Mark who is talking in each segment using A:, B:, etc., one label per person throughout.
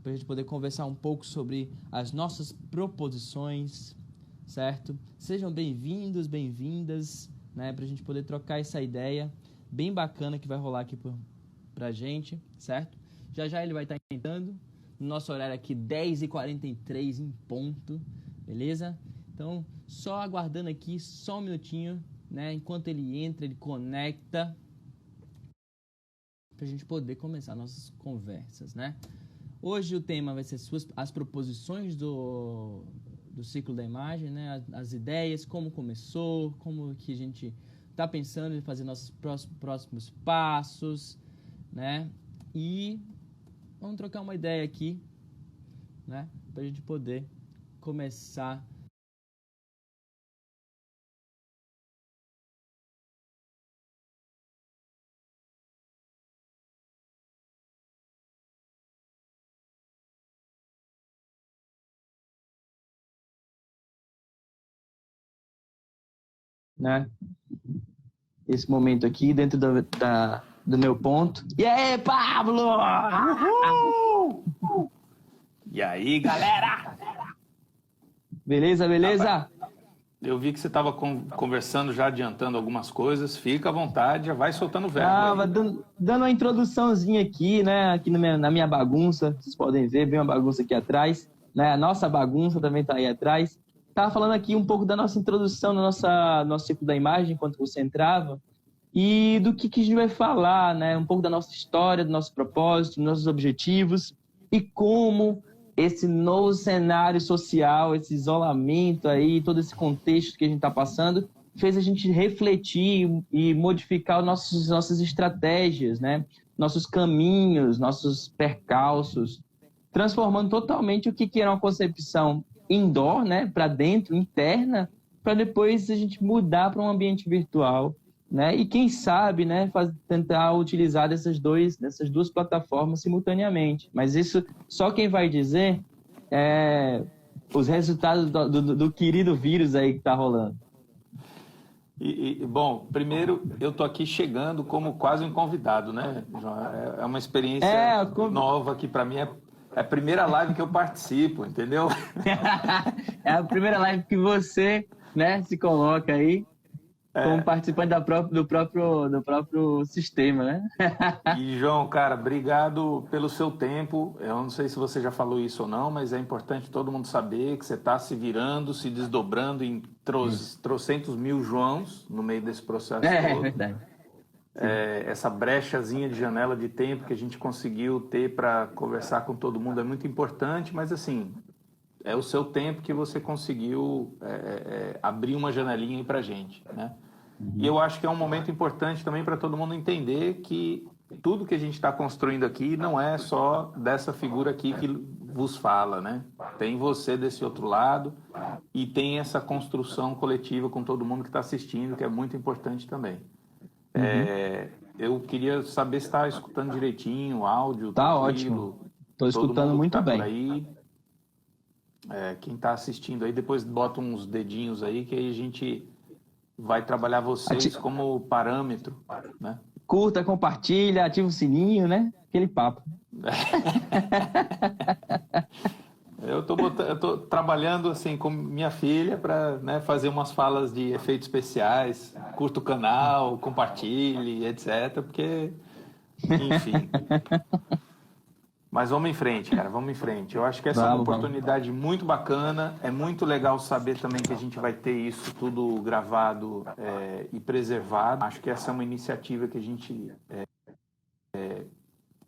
A: para a gente poder conversar um pouco sobre as nossas proposições, certo? Sejam bem-vindos, bem-vindas, né, para a gente poder trocar essa ideia bem bacana que vai rolar aqui para a gente, certo? Já já ele vai estar entrando, no nosso horário aqui 10h43 em ponto, beleza? Então, só aguardando aqui, só um minutinho, né? Enquanto ele entra, ele conecta, para a gente poder começar nossas conversas, né? Hoje o tema vai ser as proposições do ciclo da imagem, né? As ideias, como começou, como que a gente está pensando em fazer nossos próximos passos, né? E vamos trocar uma ideia aqui, né? Para a gente poder começar. Né? Esse momento aqui dentro do meu ponto. E aí, Pablo?
B: Uhul! E aí, galera?
A: Beleza, beleza?
B: Eu vi que você estava conversando, já adiantando algumas coisas. Fica à vontade, já vai soltando o verbo
A: Tava
B: aí.
A: dando uma introduçãozinha aqui, né? Aqui na minha bagunça. Vocês podem ver, bem uma bagunça aqui atrás. Né? A nossa bagunça também tá aí atrás. Tava falando aqui um pouco da nossa introdução, nosso ciclo da imagem, enquanto você entrava. E do que a gente vai falar, né? Um pouco da nossa história, do nosso propósito, dos nossos objetivos e como esse novo cenário social, esse isolamento aí, todo esse contexto que a gente está passando, fez a gente refletir e modificar nossas estratégias, né? Nossos caminhos, nossos percalços, transformando totalmente o que era uma concepção indoor, né? Para dentro, interna, para depois a gente mudar para um ambiente virtual, né? E quem sabe, né, tentar utilizar dessas duas plataformas simultaneamente. Mas isso só quem vai dizer é os resultados do querido vírus aí que está rolando.
B: Bom, primeiro eu tô aqui chegando como quase um convidado, né, João? É uma experiência
A: É,
B: nova que para mim é a primeira live que eu participo, entendeu?
A: é a primeira live que você, né, se coloca aí como participante do próprio sistema, né?
B: E, João, cara, obrigado pelo seu tempo. Eu não sei se você já falou isso ou não, mas é importante todo mundo saber que você está se virando, se desdobrando em trocentos mil Joãos no meio desse processo
A: É
B: todo.
A: verdade. Sim.
B: Essa brechazinha de janela de tempo que a gente conseguiu ter para conversar com todo mundo é muito importante, mas assim, é o seu tempo que você conseguiu abrir uma janelinha aí para gente, né? E eu acho que é um momento importante também para todo mundo entender que tudo que a gente está construindo aqui não é só dessa figura aqui que vos fala, né? Tem você desse outro lado e tem essa construção coletiva com todo mundo que está assistindo, que é muito importante também. Eu queria saber se está escutando direitinho, o áudio,
A: Tá ótimo.
B: tranquilo,
A: Tô
B: todo
A: escutando
B: mundo que
A: muito
B: está por
A: bem.
B: aí. Quem está assistindo aí, depois bota uns dedinhos aí, que aí a gente vai trabalhar vocês como parâmetro, né?
A: Curta, compartilha, ativa o sininho, né? Aquele papo.
B: Eu tô trabalhando assim com minha filha para, né, fazer umas falas de efeitos especiais, curta o canal, compartilhe, etc. Porque, enfim. Mas vamos em frente, cara, vamos em frente. Eu acho que essa é uma
A: Vamos.
B: oportunidade muito bacana. É muito legal saber também que a gente vai ter isso tudo gravado e preservado. Acho que essa é uma iniciativa que a gente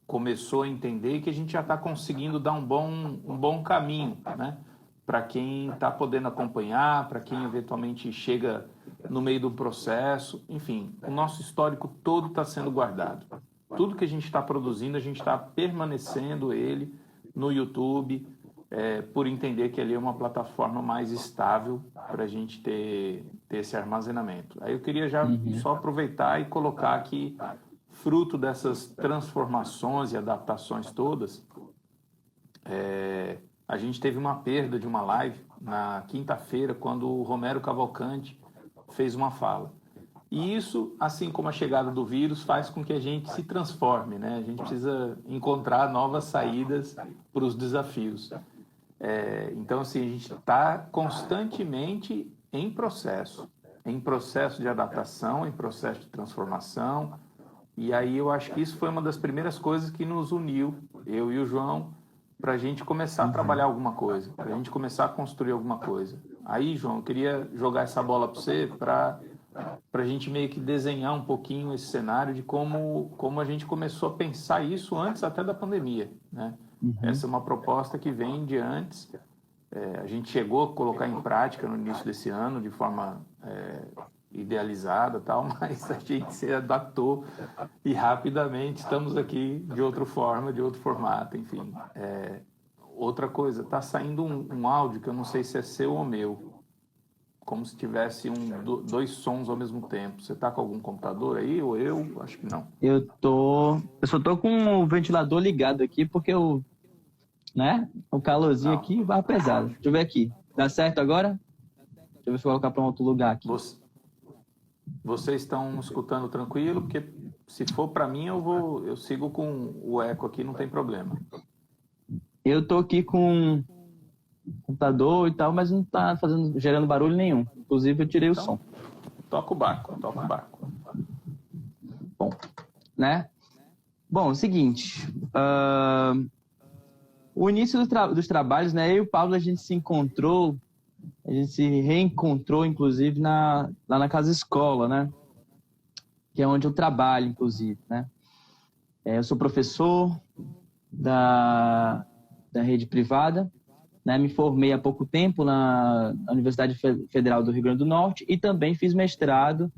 B: começou a entender e que a gente já está conseguindo dar um bom caminho, né? Para quem está podendo acompanhar, para quem eventualmente chega no meio do processo. Enfim, o nosso histórico todo está sendo guardado. Tudo que a gente está produzindo, a gente está permanecendo ele no YouTube, por entender que ali é uma plataforma mais estável para a gente ter esse armazenamento. Aí eu queria já só aproveitar e colocar aqui, fruto dessas transformações e adaptações todas, a gente teve uma perda de uma live na quinta-feira, quando o Romero Cavalcante fez uma fala. E isso, assim como a chegada do vírus, faz com que a gente se transforme, né? A gente precisa encontrar novas saídas para os desafios. Então, assim, a gente está constantemente em processo de adaptação, em processo de transformação. E aí eu acho que isso foi uma das primeiras coisas que nos uniu, eu e o João, para a gente começar a trabalhar alguma coisa, para a gente começar a construir alguma coisa. Aí, João, eu queria jogar essa bola para você, para a gente meio que desenhar um pouquinho esse cenário de como a gente começou a pensar isso antes até da pandemia, né? Essa é uma proposta que vem de antes. A gente chegou a colocar em prática no início desse ano de forma idealizada, tal, mas a gente se adaptou e rapidamente estamos aqui de outra forma, de outro formato, enfim. Outra coisa, está saindo um áudio que eu não sei se é seu ou meu, como se tivesse dois sons ao mesmo tempo. Você está com algum computador aí ou eu? Acho que não.
A: Eu só tô com o ventilador ligado aqui porque o calorzinho aqui vai pesado. Deixa eu ver aqui. Dá certo agora? Deixa eu ver se eu vou colocar para um outro lugar aqui.
B: Vocês estão escutando tranquilo? Porque se for para mim, eu sigo com o eco aqui, não tem problema.
A: Eu tô aqui com computador e tal, mas não tá gerando barulho nenhum. Inclusive, eu tirei o som.
B: Toca o barco.
A: Bom, né? Bom, seguinte. O início dos trabalhos, né? Eu e o Pablo, a gente se reencontrou, inclusive, lá na Casa Escola, né? Que é onde eu trabalho, inclusive, né? Eu sou professor da rede privada, né? Me formei há pouco tempo na Universidade Federal do Rio Grande do Norte e também fiz mestrado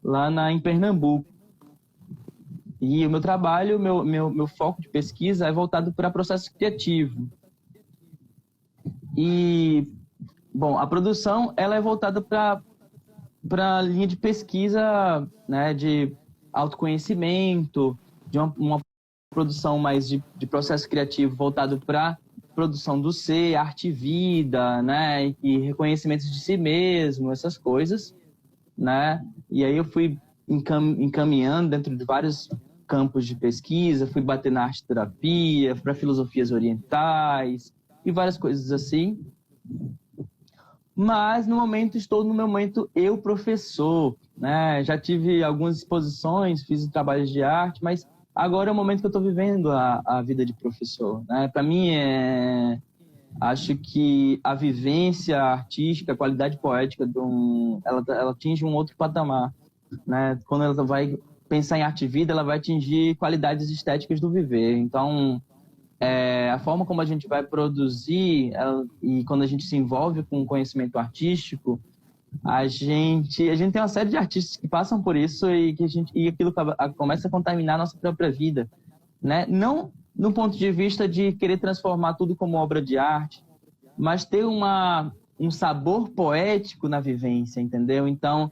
A: lá em Pernambuco. E o meu trabalho, meu foco de pesquisa é voltado para processo criativo. E, bom, a produção ela é voltada para a linha de pesquisa, né, de autoconhecimento, de uma produção mais de processo criativo voltado para produção do ser, arte e vida, né, e reconhecimento de si mesmo, essas coisas, né? E aí eu fui encaminhando dentro de vários campos de pesquisa, fui bater na arte-terapia, para filosofias orientais e várias coisas assim. Mas estou no meu momento eu professor, né? Já tive algumas exposições, fiz trabalhos de arte, mas agora é o momento que eu estou vivendo a vida de professor, né? Para mim, acho que a vivência artística, a qualidade poética, ela atinge um outro patamar, né? Quando ela vai pensar em arte e vida, ela vai atingir qualidades estéticas do viver. Então, a forma como a gente vai produzir e quando a gente se envolve com o conhecimento artístico, a gente tem uma série de artistas que passam por isso e aquilo começa a contaminar a nossa própria vida, né? Não no ponto de vista de querer transformar tudo como obra de arte, mas ter um sabor poético na vivência, entendeu? Então,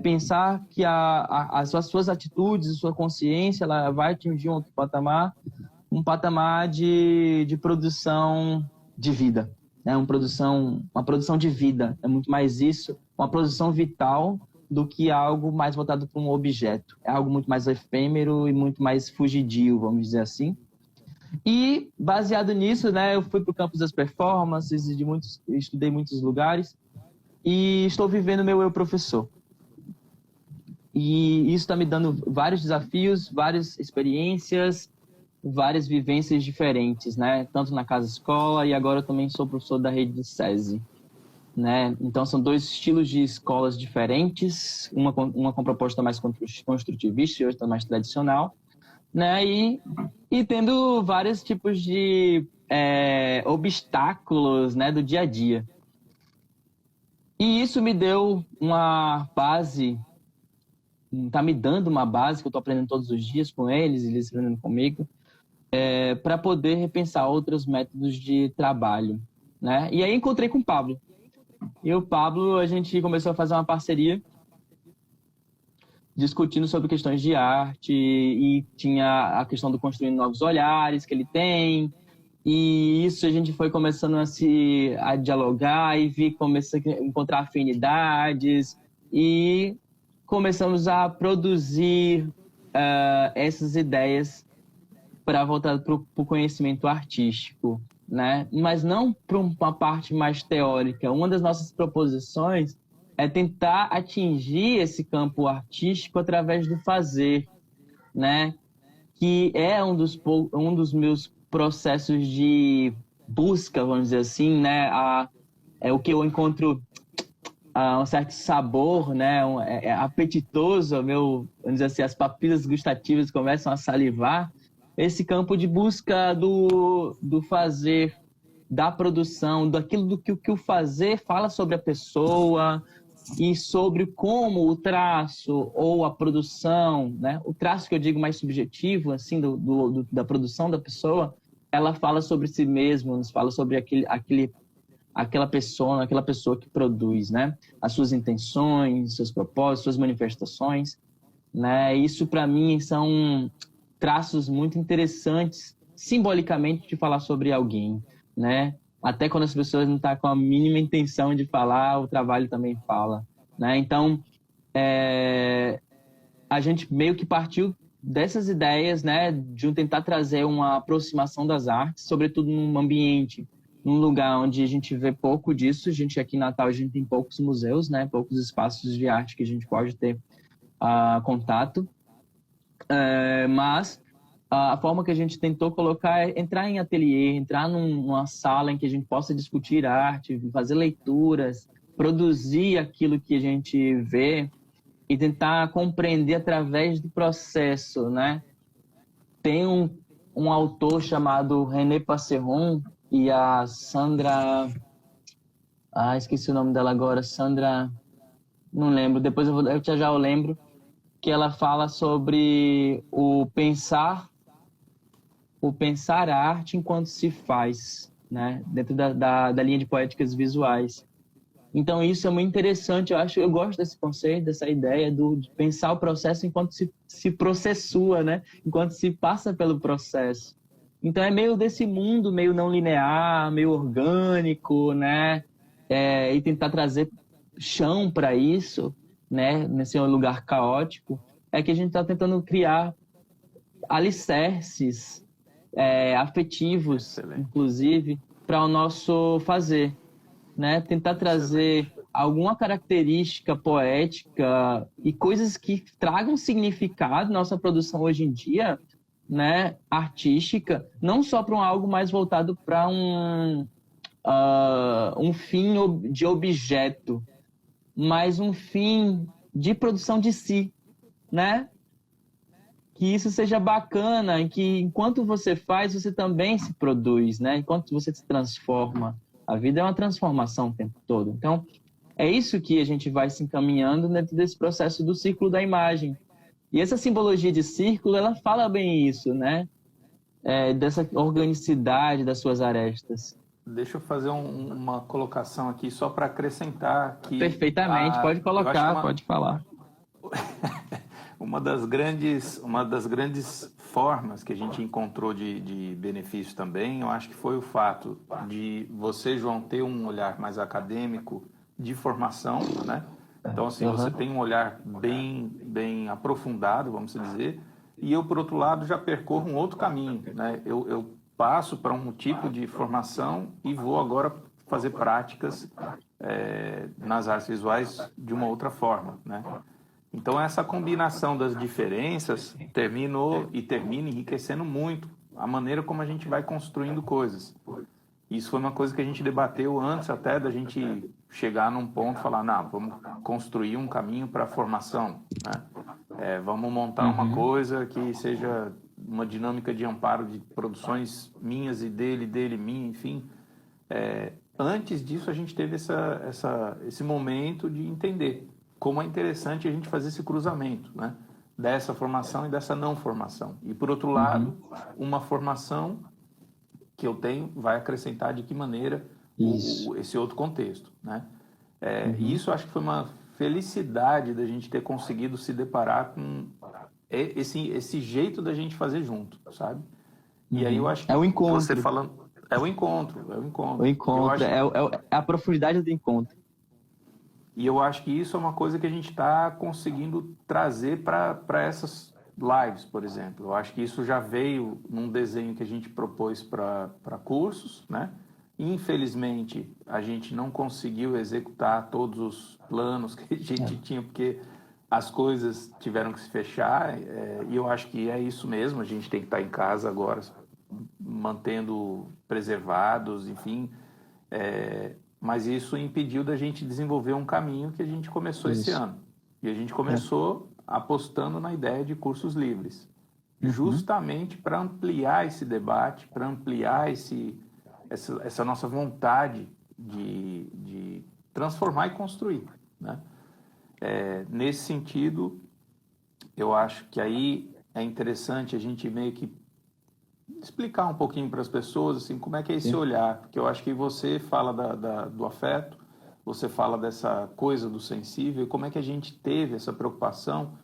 A: pensar que as suas atitudes, a sua consciência, ela vai atingir um outro patamar, um patamar de produção de vida, né? Uma produção de vida, é muito mais isso, uma produção vital do que algo mais voltado para um objeto. É algo muito mais efêmero e muito mais fugidio, vamos dizer assim. E, baseado nisso, né, eu fui para o campus das performances, estudei em muitos lugares e estou vivendo meu eu professor. E isso está me dando vários desafios, várias experiências, várias vivências diferentes, né? Tanto na casa escola e agora eu também sou professor da rede do SESI, né? Então são dois estilos de escolas diferentes, uma com proposta mais construtivista e outra mais tradicional, né? E tendo vários tipos de obstáculos, né, do dia a dia. E isso me deu uma base, está me dando uma base que eu estou aprendendo todos os dias com eles aprendendo comigo, para poder repensar outros métodos de trabalho, né? E aí encontrei com o Pablo. E o Pablo, a gente começou a fazer uma parceria discutindo sobre questões de arte e tinha a questão do construindo novos olhares que ele tem. E isso a gente foi começando a dialogar e começou a encontrar afinidades. E começamos a produzir essas ideias para voltar para o conhecimento artístico, né? Mas não para uma parte mais teórica. Uma das nossas proposições é tentar atingir esse campo artístico através do fazer, né? Que é um dos meus processos de busca, vamos dizer assim, né? É o que eu encontro um certo sabor, né? É apetitoso, vamos dizer assim, as papilas gustativas começam a salivar. Esse campo de busca do fazer, da produção, daquilo do que o fazer fala sobre a pessoa e sobre como o traço ou a produção, né? O traço que eu digo mais subjetivo, assim, da produção da pessoa, ela fala sobre si mesma, nos fala sobre aquela pessoa que produz, né? As suas intenções, seus propósitos, suas manifestações, né? Isso para mim são traços muito interessantes simbolicamente de falar sobre alguém, né? Até quando as pessoas não estão com a mínima intenção de falar, o trabalho também fala, né? Então, a gente meio que partiu dessas ideias, né? De tentar trazer uma aproximação das artes, sobretudo num ambiente, num lugar onde a gente vê pouco disso. A gente aqui em Natal, a gente tem poucos museus, né? Poucos espaços de arte que a gente pode ter contato. Mas a forma que a gente tentou colocar é entrar em ateliê, entrar numa sala em que a gente possa discutir arte, fazer leituras, produzir aquilo que a gente vê e tentar compreender através do processo, né? Tem um autor chamado René Passeron e a Sandra... esqueci o nome dela agora. Sandra... Não lembro. Depois eu já lembro. Que ela fala sobre o pensar a arte enquanto se faz, né? Dentro da linha de poéticas visuais. Então isso é muito interessante, eu gosto desse conceito, dessa ideia de pensar o processo enquanto se processua, né? Enquanto se passa pelo processo. Então é meio desse mundo meio não linear, meio orgânico, né? E tentar trazer chão para isso, né? Nesse lugar caótico, é que a gente está tentando criar alicerces afetivos, inclusive, para o nosso fazer, né? Tentar trazer alguma característica poética e coisas que tragam significado na nossa produção hoje em dia, né? Artística, não só para algo mais voltado para um fim de objeto, mas um fim de produção de si, né? Que isso seja bacana e que enquanto você faz, você também se produz, né? Enquanto você se transforma. A vida é uma transformação o tempo todo. Então, é isso que a gente vai se encaminhando dentro desse processo do círculo da imagem. E essa simbologia de círculo, ela fala bem isso, né? Dessa organicidade das suas arestas.
B: Deixa eu fazer uma colocação aqui só para acrescentar que...
A: Perfeitamente, pode colocar, pode falar.
B: Uma das grandes formas que a gente encontrou de benefício também, eu acho que foi o fato de você, João, ter um olhar mais acadêmico de formação, né? Então, assim, você tem um olhar bem aprofundado, vamos dizer, e eu, por outro lado, já percorro um outro caminho, né? Eu passo para um tipo de formação e vou agora fazer práticas nas artes visuais de uma outra forma, né? Então, essa combinação das diferenças termina enriquecendo muito a maneira como a gente vai construindo coisas. Isso foi uma coisa que a gente debateu antes até da gente chegar num ponto e falar, não, vamos construir um caminho para a formação, né? Vamos montar uma coisa que seja uma dinâmica de amparo de produções minhas e dele, minha, enfim. Antes disso, a gente teve esse momento de entender como é interessante a gente fazer esse cruzamento, né? Dessa formação e dessa não formação. E, por outro lado, uma formação que eu tenho vai acrescentar de que maneira esse outro contexto, né? E isso acho que foi uma felicidade da gente ter conseguido se deparar com esse jeito da gente fazer junto, sabe? E aí eu acho que
A: o encontro.
B: Você falando... É o encontro.
A: O encontro, é a profundidade do encontro.
B: E eu acho que isso é uma coisa que a gente está conseguindo trazer para essas lives, por exemplo. Eu acho que isso já veio num desenho que a gente propôs para cursos, né? Infelizmente, a gente não conseguiu executar todos os planos que a gente tinha, porque as coisas tiveram que se fechar, e eu acho que é isso mesmo, a gente tem que estar em casa agora, mantendo preservados, enfim, mas isso impediu da gente desenvolver um caminho que a gente começou esse ano. E a gente começou apostando na ideia de cursos livres, justamente para ampliar esse debate, para ampliar essa nossa vontade de transformar e construir, né? Nesse sentido, eu acho que aí é interessante a gente meio que explicar um pouquinho para as pessoas assim, como é que é esse olhar, porque eu acho que você fala do afeto, você fala dessa coisa do sensível, e como é que a gente teve essa preocupação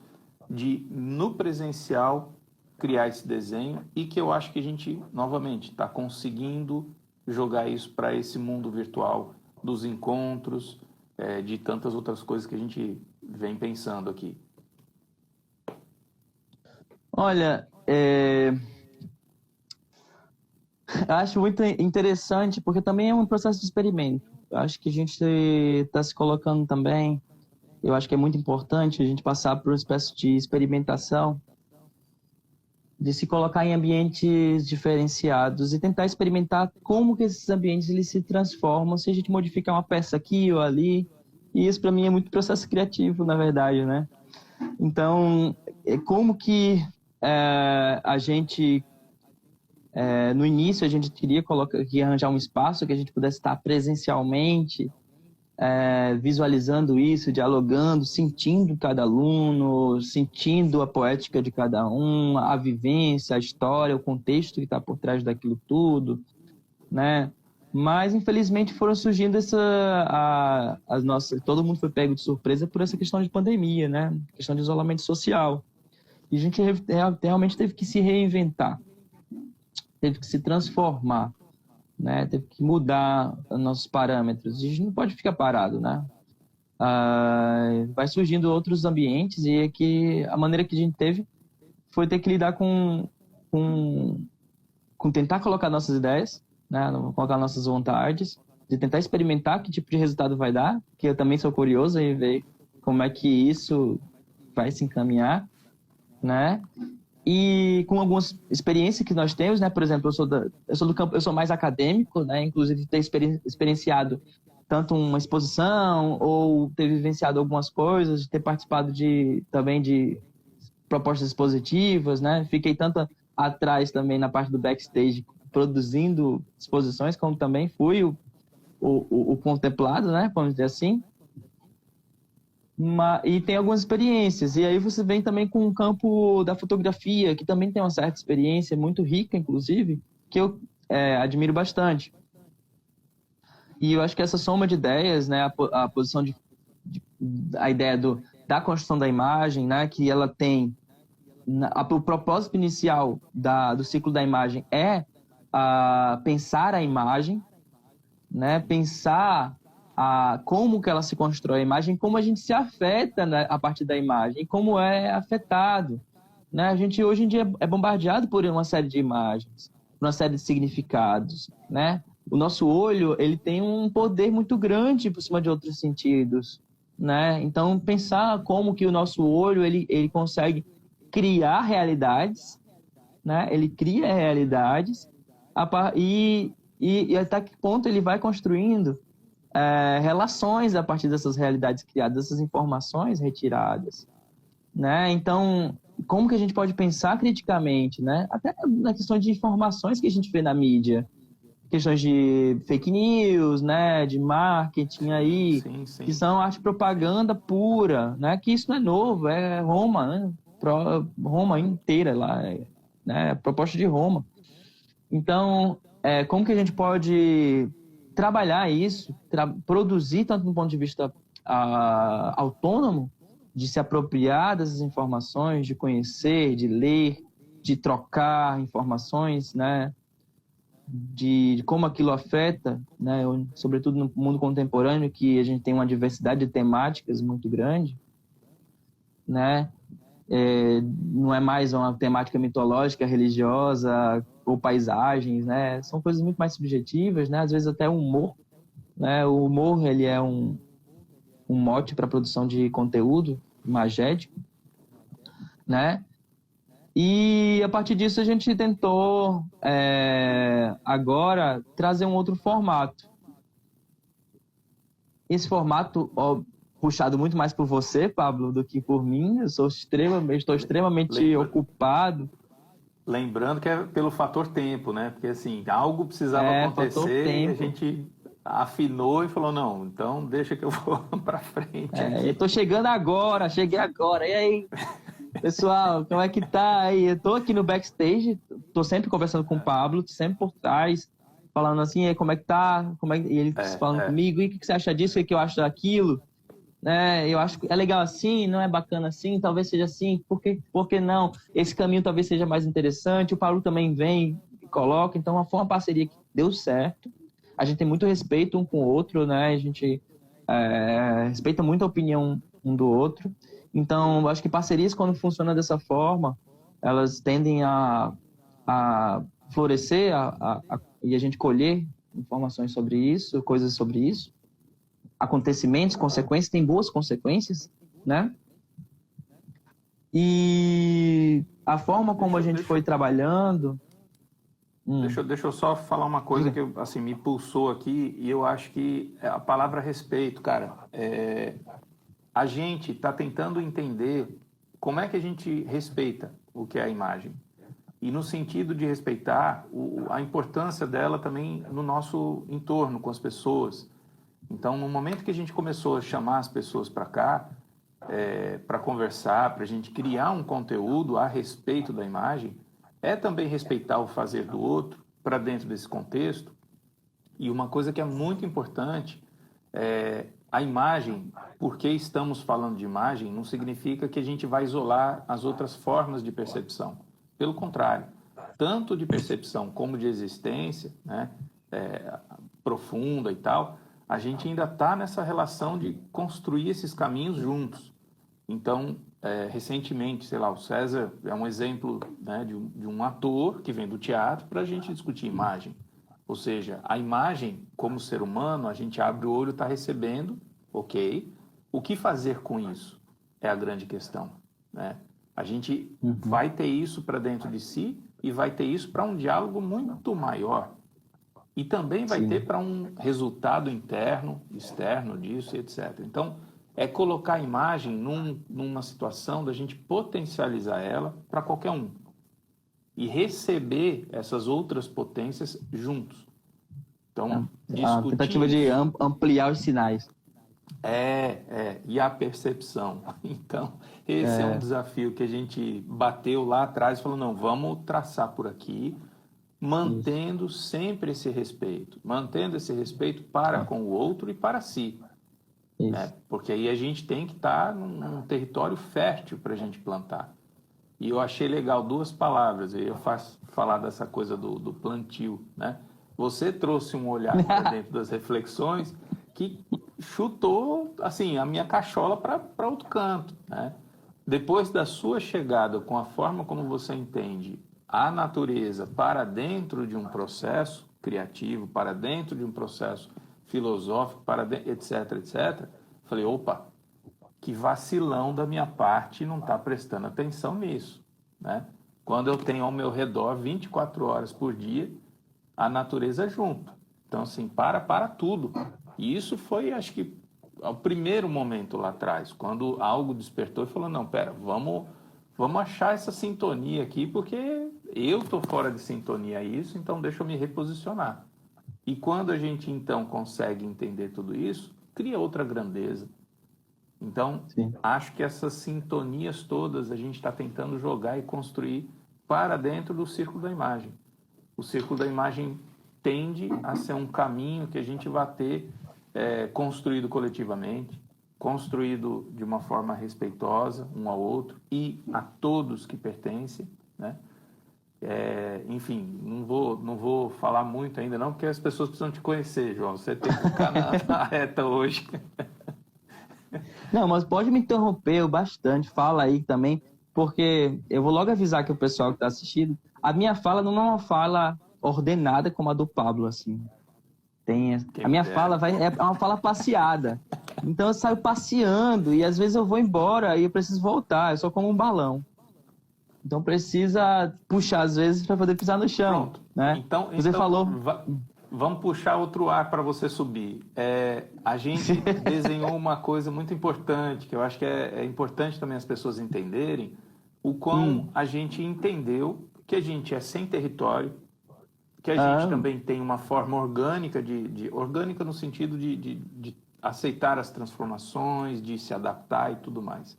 B: de, no presencial, criar esse desenho, e que eu acho que a gente, novamente, está conseguindo jogar isso para esse mundo virtual dos encontros, de tantas outras coisas que a gente vem pensando aqui.
A: Olha, acho muito interessante, porque também é um processo de experimento. Acho que a gente está se colocando também, eu acho que é muito importante a gente passar por uma espécie de experimentação, de se colocar em ambientes diferenciados e tentar experimentar como que esses ambientes eles se transformam se a gente modificar uma peça aqui ou ali. E isso, para mim, é muito processo criativo, na verdade, né? Então, como que a gente... no início, a gente queria arranjar um espaço que a gente pudesse estar presencialmente, visualizando isso, dialogando, sentindo cada aluno, sentindo a poética de cada um, a vivência, a história, o contexto que está por trás daquilo tudo, né? Mas, infelizmente, foram surgindo todo mundo foi pego de surpresa por essa questão de pandemia, né? Questão de isolamento social. E a gente realmente teve que se reinventar, teve que se transformar, né? Teve que mudar os nossos parâmetros. A gente não pode ficar parado, né? Vai surgindo outros ambientes e a maneira que a gente teve foi ter que lidar com tentar colocar nossas ideias, né? Colocar nossas vontades, de tentar experimentar que tipo de resultado vai dar, que eu também sou curioso em ver como é que isso vai se encaminhar, né? E com algumas experiências que nós temos, né? Por exemplo, eu sou do campo, eu sou mais acadêmico, né? Inclusive ter experienciado tanto uma exposição ou ter vivenciado algumas coisas, ter participado também de propostas expositivas, né? Fiquei tanto atrás também na parte do backstage produzindo exposições, como também fui o contemplado, né? Vamos dizer assim. E tem algumas experiências. E aí você vem também com o campo da fotografia, que também tem uma certa experiência, muito rica, inclusive, que eu admiro bastante. E eu acho que essa soma de ideias, né, a posição a ideia da construção da imagem, né, que ela tem... O propósito inicial do ciclo da imagem é pensar a imagem, né, pensar como que ela se constrói a imagem, como a gente se afeta, né, a partir da imagem, como é afetado, né? A gente hoje em dia é bombardeado por uma série de imagens, por uma série de significados, né? O nosso olho, ele tem um poder muito grande por cima de outros sentidos, né? Então, pensar como que o nosso olho, ele consegue criar realidades, né? Ele cria realidades e até que ponto ele vai construindo relações a partir dessas realidades criadas, dessas informações retiradas, né? Então, como que a gente pode pensar criticamente, né? Até na questão de informações que a gente vê na mídia, questões de fake news, né? De marketing aí,
B: Sim.
A: que são arte propaganda pura, né? Que isso não é novo, é Roma, né? Roma inteira lá, né? Proposta de Roma. Então, como que a gente pode trabalhar isso, produzir tanto do ponto de vista autônomo, de se apropriar dessas informações, de conhecer, de ler, de trocar informações, né? de como aquilo afeta, né, sobretudo no mundo contemporâneo, que a gente tem uma diversidade de temáticas muito grande, né? Não é mais uma temática mitológica, religiosa ou paisagens, né? São coisas muito mais subjetivas, né? Às vezes até o humor, né? O humor, ele é um mote para a produção de conteúdo imagético, né? E a partir disso a gente tentou agora trazer um outro formato. Esse formato, puxado muito mais por você, Pablo, do que por mim. Eu estou extremamente ocupado.
B: Lembrando que é pelo fator tempo, né? Porque assim, algo precisava acontecer e a gente afinou e falou, não, então deixa que eu vou para frente aqui.
A: Eu tô chegando agora, cheguei agora. E aí, pessoal, como é que tá aí? Eu tô aqui no backstage, tô sempre conversando com o Pablo, sempre por trás, falando assim, como é que tá? E ele falando comigo, e o que você acha disso, o que eu acho daquilo? Eu acho que é legal assim, não é bacana assim, talvez seja assim, por que não? Esse caminho talvez seja mais interessante, o Paulo também vem e coloca, então foi uma parceria que deu certo, a gente tem muito respeito um com o outro, né? A gente respeita muito a opinião um do outro, então acho que parcerias quando funcionam dessa forma, elas tendem a florescer e a gente colher informações sobre isso, coisas sobre isso, acontecimentos, consequências, tem boas consequências, né? E a forma como a gente foi trabalhando...
B: Deixa eu só falar uma coisa que assim, me pulsou aqui, e eu acho que é a palavra respeito, cara. A gente está tentando entender como é que a gente respeita o que é a imagem. E no sentido de respeitar a importância dela também no nosso entorno, com as pessoas. Então, no momento que a gente começou a chamar as pessoas para cá, para conversar, para a gente criar um conteúdo a respeito da imagem, é também respeitar o fazer do outro para dentro desse contexto. E uma coisa que é muito importante a imagem, porque estamos falando de imagem, não significa que a gente vai isolar as outras formas de percepção. Pelo contrário, tanto de percepção como de existência, né, profunda e tal, a gente ainda está nessa relação de construir esses caminhos juntos. Então, recentemente, sei lá, o César é um exemplo, né, de um ator que vem do teatro para a gente discutir imagem. Ou seja, a imagem, como ser humano, a gente abre o olho e está recebendo, ok. O que fazer com isso é a grande questão, né? A gente vai ter isso para dentro de si e vai ter isso para um diálogo muito maior. E também vai ter para um resultado interno, externo disso, etc. Então, é colocar a imagem numa situação da gente potencializar ela para qualquer um. E receber essas outras potências juntos. Então,
A: a tentativa de ampliar os sinais.
B: E a percepção. Então, esse é um desafio que a gente bateu lá atrás e falou, não, vamos traçar por aqui, mantendo sempre esse respeito. Mantendo esse respeito para com o outro e para si. Né? Porque aí a gente tem que estar num território fértil para a gente plantar. E eu achei legal duas palavras, eu faço falar dessa coisa do plantio, né? Você trouxe um olhar para dentro das reflexões que chutou, assim, a minha cachola para outro canto, né? Depois da sua chegada, com a forma como você entende a natureza para dentro de um processo criativo, para dentro de um processo filosófico, etc, etc, falei, opa, que vacilão da minha parte não estar prestando atenção nisso, né? Quando eu tenho ao meu redor 24 horas por dia a natureza junto. Então, assim, para tudo. E isso foi, acho que, o primeiro momento lá atrás, quando algo despertou e falou, não, pera, vamos achar essa sintonia aqui, porque eu estou fora de sintonia a isso, então deixa eu me reposicionar. E quando a gente, então, consegue entender tudo isso, cria outra grandeza. Então, acho que essas sintonias todas a gente está tentando jogar e construir para dentro do círculo da imagem. O círculo da imagem tende a ser um caminho que a gente vai ter construído coletivamente, construído de uma forma respeitosa um ao outro e a todos que pertencem, né? enfim, não vou falar muito ainda não, porque as pessoas precisam te conhecer, João. Você tem que ficar na reta hoje.
A: Não, mas pode me interromper bastante, fala aí também, porque eu vou logo avisar que o pessoal que está assistindo, a minha fala não é uma fala ordenada como a do Pablo, assim. A minha fala é uma fala passeada. Então eu saio passeando e às vezes eu vou embora e eu preciso voltar, eu sou como um balão. Então precisa puxar às vezes para poder pisar no chão.
B: Pronto.
A: Né?
B: Então,
A: Você falou.
B: Vamos puxar outro ar para você subir. A gente desenhou uma coisa muito importante, que eu acho que é importante também as pessoas entenderem o quão a gente entendeu que a gente é sem território, que a gente também tem uma forma orgânica, orgânica no sentido de aceitar as transformações, de se adaptar e tudo mais.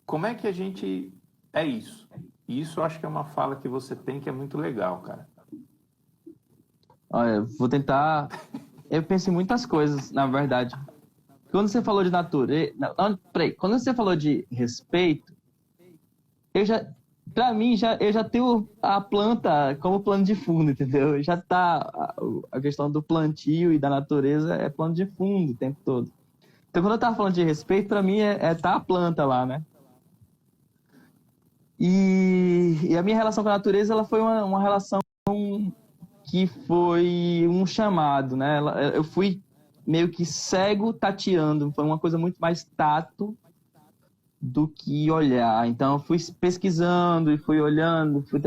B: Como é que a gente é isso? Isso eu acho que é uma fala que você tem que é muito legal, cara.
A: Olha, vou tentar. Eu penso em muitas coisas, na verdade. Quando você falou de natureza. Peraí, quando você falou de respeito, pra mim, eu já tenho a planta como plano de fundo, entendeu? Já tá. A questão do plantio e da natureza é plano de fundo o tempo todo. Então, quando eu tava falando de respeito, pra mim tá a planta lá, né? E a minha relação com a natureza, ela foi uma relação que foi um chamado, né? Eu fui meio que cego tateando, foi uma coisa muito mais tato do que olhar. Então, eu fui pesquisando e fui olhando, fui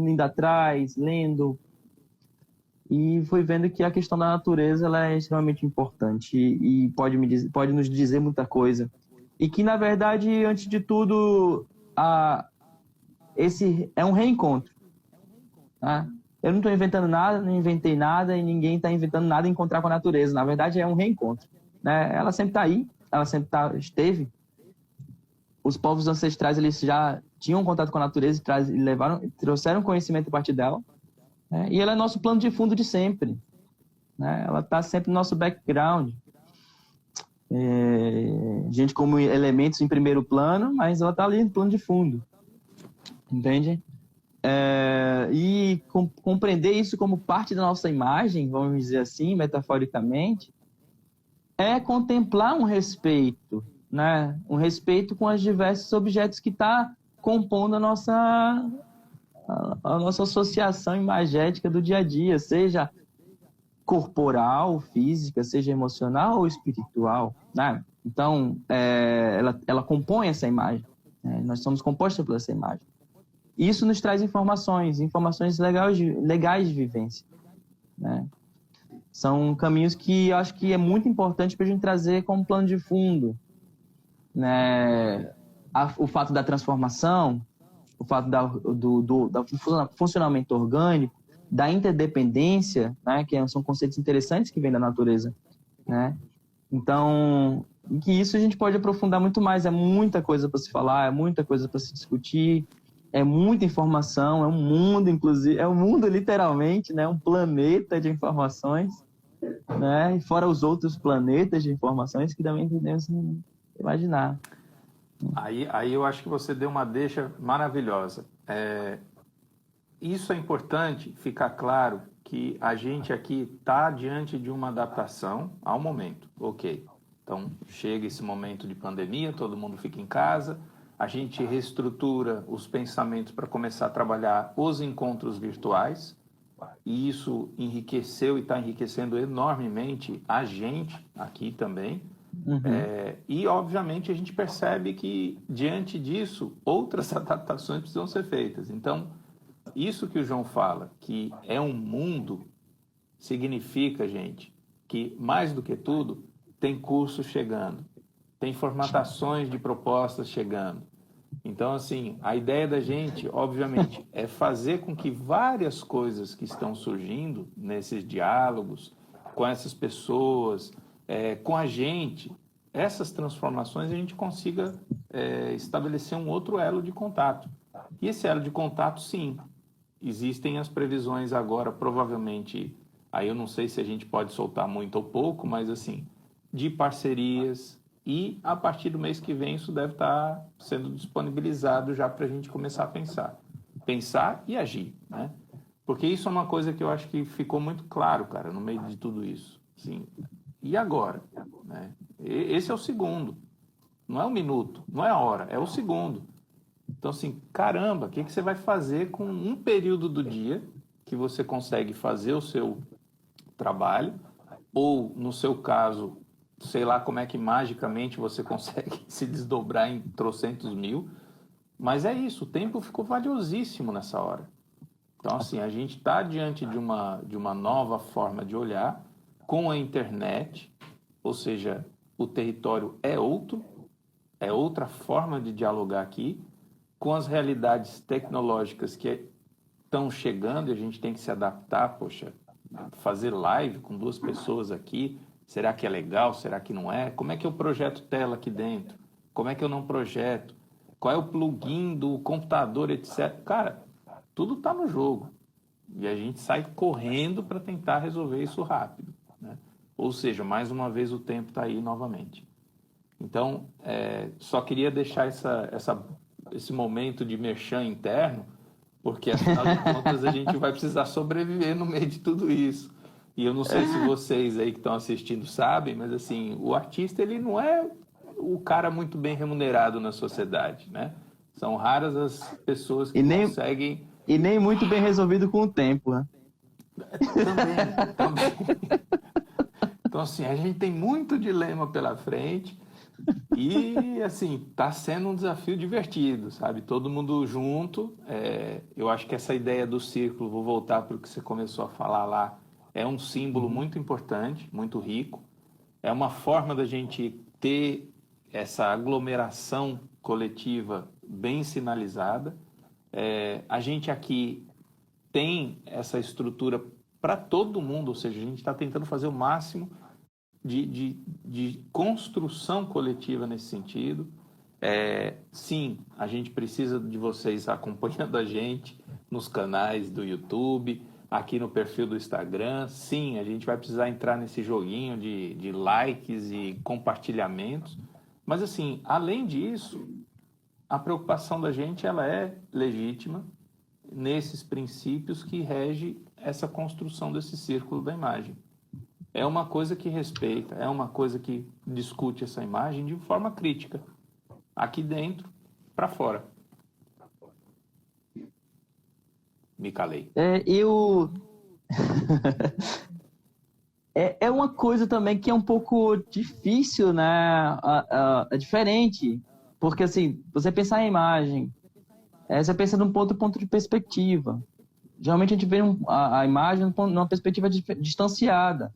A: indo atrás, lendo, e fui vendo que a questão da natureza ela é extremamente importante e pode nos dizer muita coisa. E que, na verdade, antes de tudo, esse é um reencontro. Tá? Eu não estou inventando nada, não inventei nada e ninguém está inventando nada em encontrar com a natureza. Na verdade, é um reencontro. Né? Ela sempre está aí, ela sempre esteve. Os povos ancestrais eles já tinham contato com a natureza e trouxeram conhecimento a partir dela. Né? E ela é nosso plano de fundo de sempre. Né? Ela está sempre no nosso background. Gente como elementos em primeiro plano, mas ela está ali no plano de fundo. Entende? E compreender isso como parte da nossa imagem, vamos dizer assim, metaforicamente, é contemplar um respeito, né? Um respeito com os diversos objetos que está compondo a nossa associação imagética do dia a dia, seja corporal, física, seja emocional ou espiritual, né? Então, ela compõe essa imagem, né? Nós somos compostos por essa imagem. Isso nos traz informações legais de vivência. Né? São caminhos que eu acho que é muito importante para a gente trazer como plano de fundo. Né? O fato da transformação, o fato do funcionamento orgânico, da interdependência, né? Que são conceitos interessantes que vêm da natureza. Né? Então, que isso a gente pode aprofundar muito mais. É muita coisa para se falar, é muita coisa para se discutir. É muita informação, é um mundo, inclusive, é um mundo literalmente, né? Um planeta de informações, né? E fora os outros planetas de informações que também podemos imaginar.
B: Aí eu acho que você deu uma deixa maravilhosa. Isso é importante ficar claro que a gente aqui está diante de uma adaptação ao momento. Ok, então chega esse momento de pandemia, todo mundo fica em casa, a gente reestrutura os pensamentos para começar a trabalhar os encontros virtuais, e isso enriqueceu e está enriquecendo enormemente a gente aqui também. Uhum. E, obviamente, a gente percebe que, diante disso, outras adaptações precisam ser feitas. Então, isso que o João fala, que é um mundo, significa, gente, que, mais do que tudo, tem cursos chegando, tem formatações de propostas chegando. Então, assim, a ideia da gente, obviamente, é fazer com que várias coisas que estão surgindo nesses diálogos, com essas pessoas, com a gente, essas transformações a gente consiga estabelecer um outro elo de contato. E esse elo de contato, sim, existem as previsões agora, provavelmente, aí eu não sei se a gente pode soltar muito ou pouco, mas assim, de parcerias. E a partir do mês que vem isso deve estar sendo disponibilizado já para a gente começar a pensar. pensar e agir, né? Porque isso é uma coisa que eu acho que ficou muito claro, cara, no meio de tudo isso. Assim, e agora? Né? Esse é o segundo. Não é o minuto, não é a hora, é o segundo. Então, assim, caramba, o que você vai fazer com um período do dia que você consegue fazer o seu trabalho, ou, no seu caso, sei lá como é que magicamente você consegue se desdobrar em trocentos mil, mas é isso, o tempo ficou valiosíssimo nessa hora. Então, assim, a gente está diante de uma nova forma de olhar com a internet, ou seja, o território é outro, é outra forma de dialogar aqui, com as realidades tecnológicas que estão chegando e a gente tem que se adaptar. Poxa, fazer live com duas pessoas aqui, será que é legal? Será que não é? Como é que eu projeto tela aqui dentro? Como é que eu não projeto? Qual é o plugin do computador, etc. Cara, tudo está no jogo. E a gente sai correndo para tentar resolver isso rápido, né? Ou seja, mais uma vez o tempo está aí novamente. Então, só queria deixar esse momento de merchan interno, porque afinal de contas a gente vai precisar sobreviver no meio de tudo isso. E eu não sei se vocês aí que estão assistindo sabem, mas assim, o artista ele não é o cara muito bem remunerado na sociedade, né? São raras as pessoas que conseguem...
A: E nem muito bem resolvido com o tempo, né?
B: Também. Então, assim, a gente tem muito dilema pela frente e, assim, tá sendo um desafio divertido, sabe? Todo mundo junto. Eu acho que essa ideia do círculo, vou voltar para o que você começou a falar lá, é um símbolo muito importante, muito rico. É uma forma da gente ter essa aglomeração coletiva bem sinalizada. A gente aqui tem essa estrutura para todo mundo, ou seja, a gente está tentando fazer o máximo de construção coletiva nesse sentido. Sim, a gente precisa de vocês acompanhando a gente nos canais do YouTube, aqui no perfil do Instagram. Sim, a gente vai precisar entrar nesse joguinho de likes e compartilhamentos. Mas, assim, além disso, a preocupação da gente ela é legítima nesses princípios que rege essa construção desse círculo da imagem. É uma coisa que respeita, é uma coisa que discute essa imagem de forma crítica, aqui dentro para fora. Me calei.
A: É uma coisa também que é um pouco difícil, né? É diferente, porque assim, você pensar em imagem, você pensa num ponto de perspectiva. Geralmente a gente vê a imagem numa perspectiva distanciada.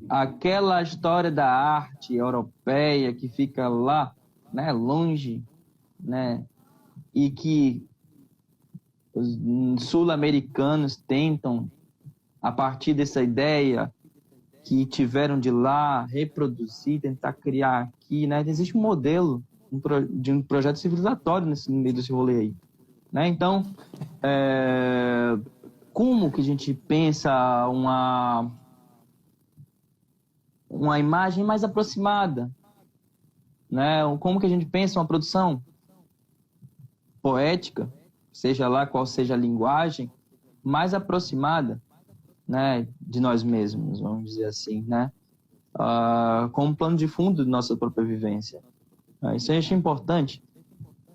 A: Aquela história da arte europeia que fica lá, né, longe, né, e que os sul-americanos tentam, a partir dessa ideia que tiveram de lá, reproduzir, tentar criar aqui, né? Existe um modelo de um projeto civilizatório no meio desse rolê aí, né? Então, como que a gente pensa uma imagem mais aproximada, né? Como que a gente pensa uma produção poética, seja lá qual seja a linguagem, mais aproximada, né, de nós mesmos, vamos dizer assim, né? Como plano de fundo de nossa própria vivência. Isso eu acho importante.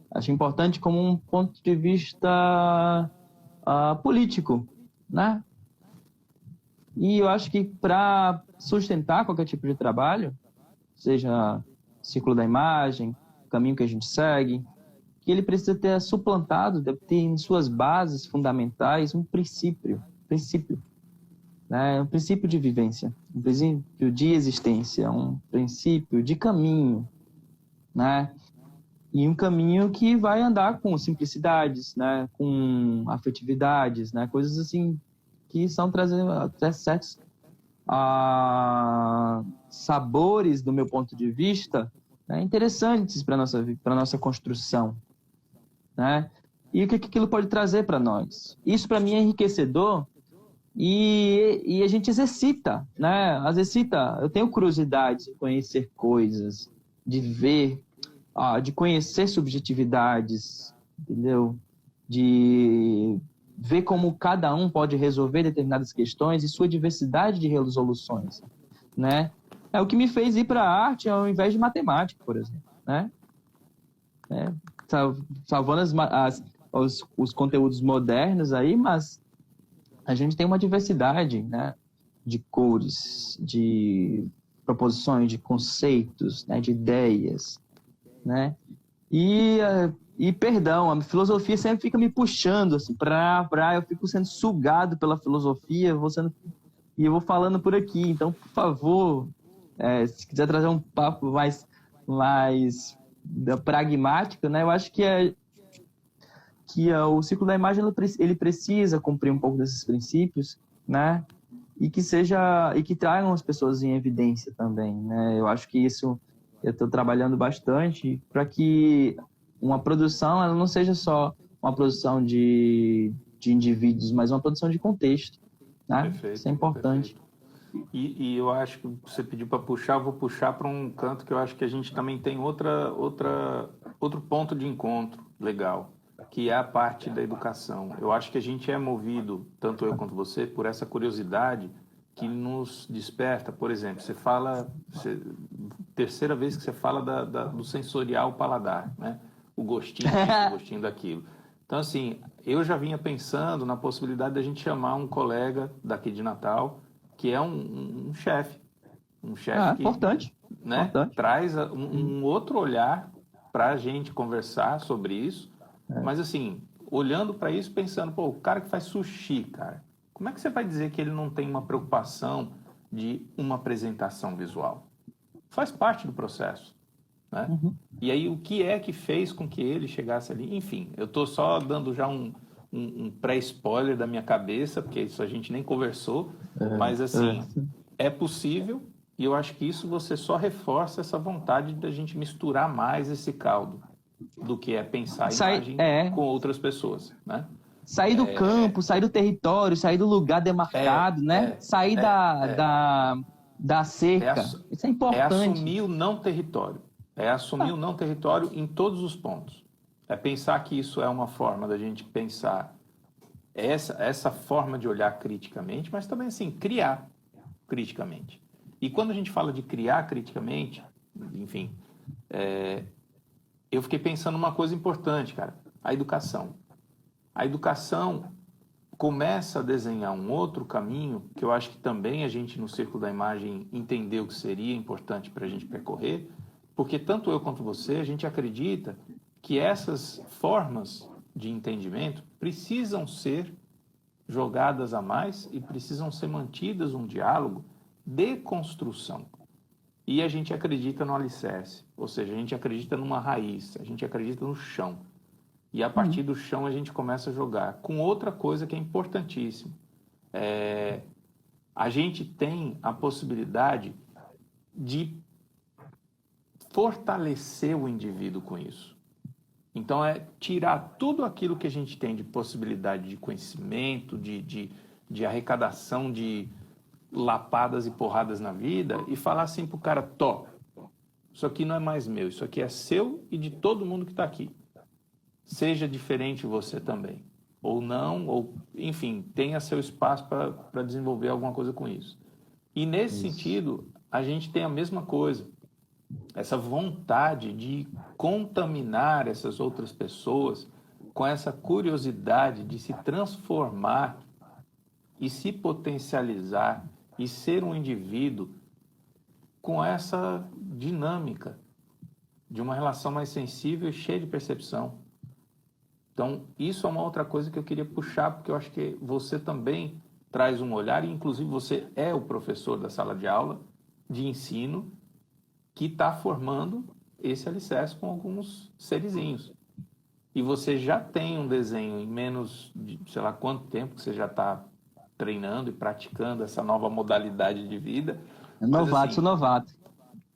A: Acho importante como um ponto de vista político, né? E eu acho que para sustentar qualquer tipo de trabalho, seja ciclo da imagem, o caminho que a gente segue, que ele precisa ter suplantado, deve ter em suas bases fundamentais um princípio, né? Um princípio de vivência, um princípio de existência, um princípio de caminho, né? E um caminho que vai andar com simplicidades, né? Com afetividades, né? Coisas assim que são trazendo até certos sabores, do meu ponto de vista, né? Interessantes para nossa construção, né? E o que aquilo pode trazer para nós? Isso para mim é enriquecedor. E a gente exercita, né? Eu tenho curiosidade de conhecer coisas, de ver, de conhecer subjetividades, entendeu? De ver como cada um pode resolver determinadas questões e sua diversidade de resoluções, né? É o que me fez ir para a arte ao invés de matemática, por exemplo, né? Salvando os conteúdos modernos aí, mas a gente tem uma diversidade, né? De cores, de proposições, de conceitos, né? De ideias, né? E perdão, a filosofia sempre fica me puxando, assim, eu fico sendo sugado pela filosofia, e eu vou falando por aqui. Então, por favor, se quiser trazer um papo mais pragmático, né? Eu acho que o ciclo da imagem ele precisa cumprir um pouco desses princípios, né? E que tragam as pessoas em evidência também, né? Eu acho que isso eu estou trabalhando bastante para que uma produção ela não seja só uma produção de indivíduos, mas uma produção de contexto, né?
B: Perfeito,
A: Isso é importante.
B: perfeito. E eu acho que você pediu para puxar, eu vou puxar para um canto que eu acho que a gente também tem outro ponto de encontro legal, que é a parte da educação. Eu acho que a gente é movido, tanto eu quanto você, por essa curiosidade que nos desperta. Por exemplo, terceira vez que você fala do sensorial paladar, né? O gostinho disso, o gostinho daquilo. Então, assim, eu já vinha pensando na possibilidade da gente chamar um colega daqui de Natal, que é um chefe. Um chefe que,
A: importante.
B: né,
A: Importante.
B: traz um outro olhar para a gente conversar sobre isso. Mas, assim, olhando para isso, pensando, pô, o cara que faz sushi, cara, como é que você vai dizer que ele não tem uma preocupação de uma apresentação visual? Faz parte do processo, né? E aí, o que é que fez com que ele chegasse ali? Enfim, eu estou só dando já um pré-spoiler da minha cabeça, porque isso a gente nem conversou, mas assim, é possível, e eu acho que isso você só reforça essa vontade da gente misturar mais esse caldo do que é pensar a imagem com outras pessoas, né?
A: Sair do campo, sair do território, sair do lugar demarcado, né? Sair da cerca. Isso é importante.
B: É assumir o não território. É assumir o não território em todos os pontos. É pensar que isso é uma forma da gente pensar essa forma de olhar criticamente, mas também, assim, criar criticamente. E quando a gente fala de criar criticamente, enfim, eu fiquei pensando uma coisa importante, cara, a educação. A educação começa a desenhar um outro caminho que eu acho que também a gente no Círculo da Imagem entendeu que seria importante para a gente percorrer, porque tanto eu quanto você, a gente acredita que essas formas de entendimento precisam ser jogadas a mais e precisam ser mantidas um diálogo de construção. E a gente acredita no alicerce, ou seja, a gente acredita numa raiz, a gente acredita no chão. E a partir do chão a gente começa a jogar com outra coisa que é importantíssima. A gente tem a possibilidade de fortalecer o indivíduo com isso. Então, é tirar tudo aquilo que a gente tem de possibilidade de conhecimento, de arrecadação de lapadas e porradas na vida e falar assim pro cara, isso aqui não é mais meu, isso aqui é seu e de todo mundo que está aqui. Seja diferente você também. Ou não, ou, enfim, tenha seu espaço para desenvolver alguma coisa com isso. E nesse sentido, a gente tem a mesma coisa. Essa vontade de contaminar essas outras pessoas com essa curiosidade de se transformar e se potencializar e ser um indivíduo com essa dinâmica de uma relação mais sensível e cheia de percepção. Então, isso é uma outra coisa que eu queria puxar, porque eu acho que você também traz um olhar, e inclusive você é o professor da sala de aula de ensino que está formando esse alicerce com alguns serizinhos. E você já tem um desenho em menos de, sei lá quanto tempo que você já está treinando e praticando essa nova modalidade de vida.
A: Sou novato.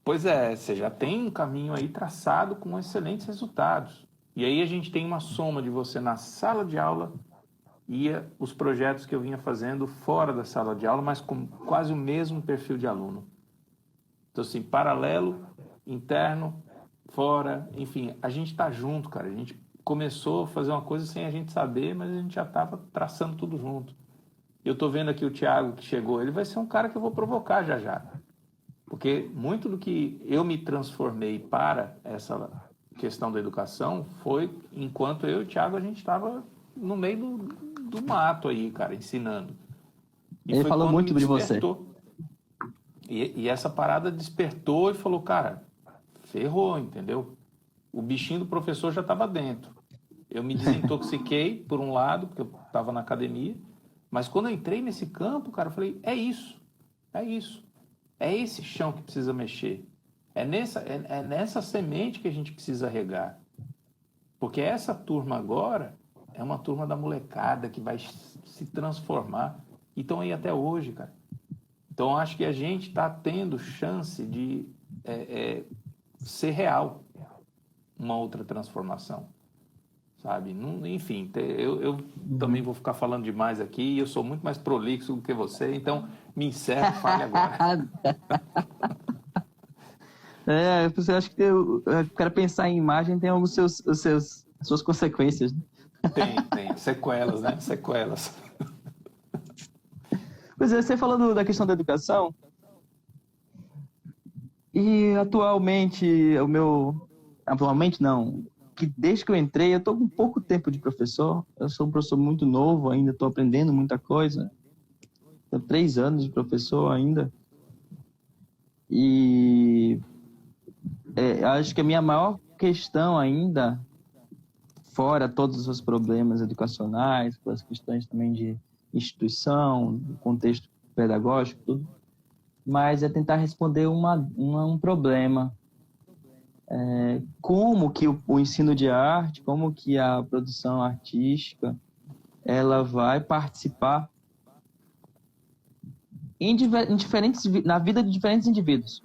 B: Pois é, você já tem um caminho aí traçado com excelentes resultados. E aí a gente tem uma soma de você na sala de aula e os projetos que eu vinha fazendo fora da sala de aula, mas com quase o mesmo perfil de aluno. Então, assim, paralelo, interno, fora, enfim, a gente está junto, cara. começou a fazer uma coisa sem a gente saber, mas a gente já estava traçando tudo junto. Eu estou vendo aqui o Thiago que chegou, ele vai ser um cara que eu vou provocar já já. Porque muito do que eu me transformei para essa questão da educação foi enquanto eu e o Thiago a gente estava no meio do mato aí, cara, ensinando. E
A: Ele
B: foi
A: falou
B: quando
A: muito
B: me
A: de você.
B: despertou. E essa parada despertou e falou, cara, ferrou, entendeu? O bichinho do professor já estava dentro. Eu me desintoxiquei, por um lado, porque eu estava na academia, mas quando eu entrei nesse campo, cara, eu falei, é isso. É esse chão que precisa mexer. É nessa semente que a gente precisa regar. Porque essa turma agora é uma turma da molecada que vai se transformar. E estão aí até hoje, cara. Então, acho que a gente está tendo chance de ser real uma outra transformação, sabe? Enfim, eu também vou ficar falando demais aqui e eu sou muito mais prolixo do que você, então me encerro, fale agora.
A: Você acha que o cara pensar em imagem tem alguns suas consequências, né?
B: Tem. Sequelas, né? Sequelas.
A: Pois é, você falando da questão da educação, e atualmente, atualmente não, que desde que eu entrei, eu estou com pouco tempo de professor, eu sou um professor muito novo ainda, estou aprendendo muita coisa, tenho 3 anos de professor ainda, e acho que a minha maior questão ainda, fora todos os problemas educacionais, as questões também de instituição, do contexto pedagógico, tudo, mas é tentar responder um problema. Como que o ensino de arte, como que a produção artística, ela vai participar na vida de diferentes indivíduos,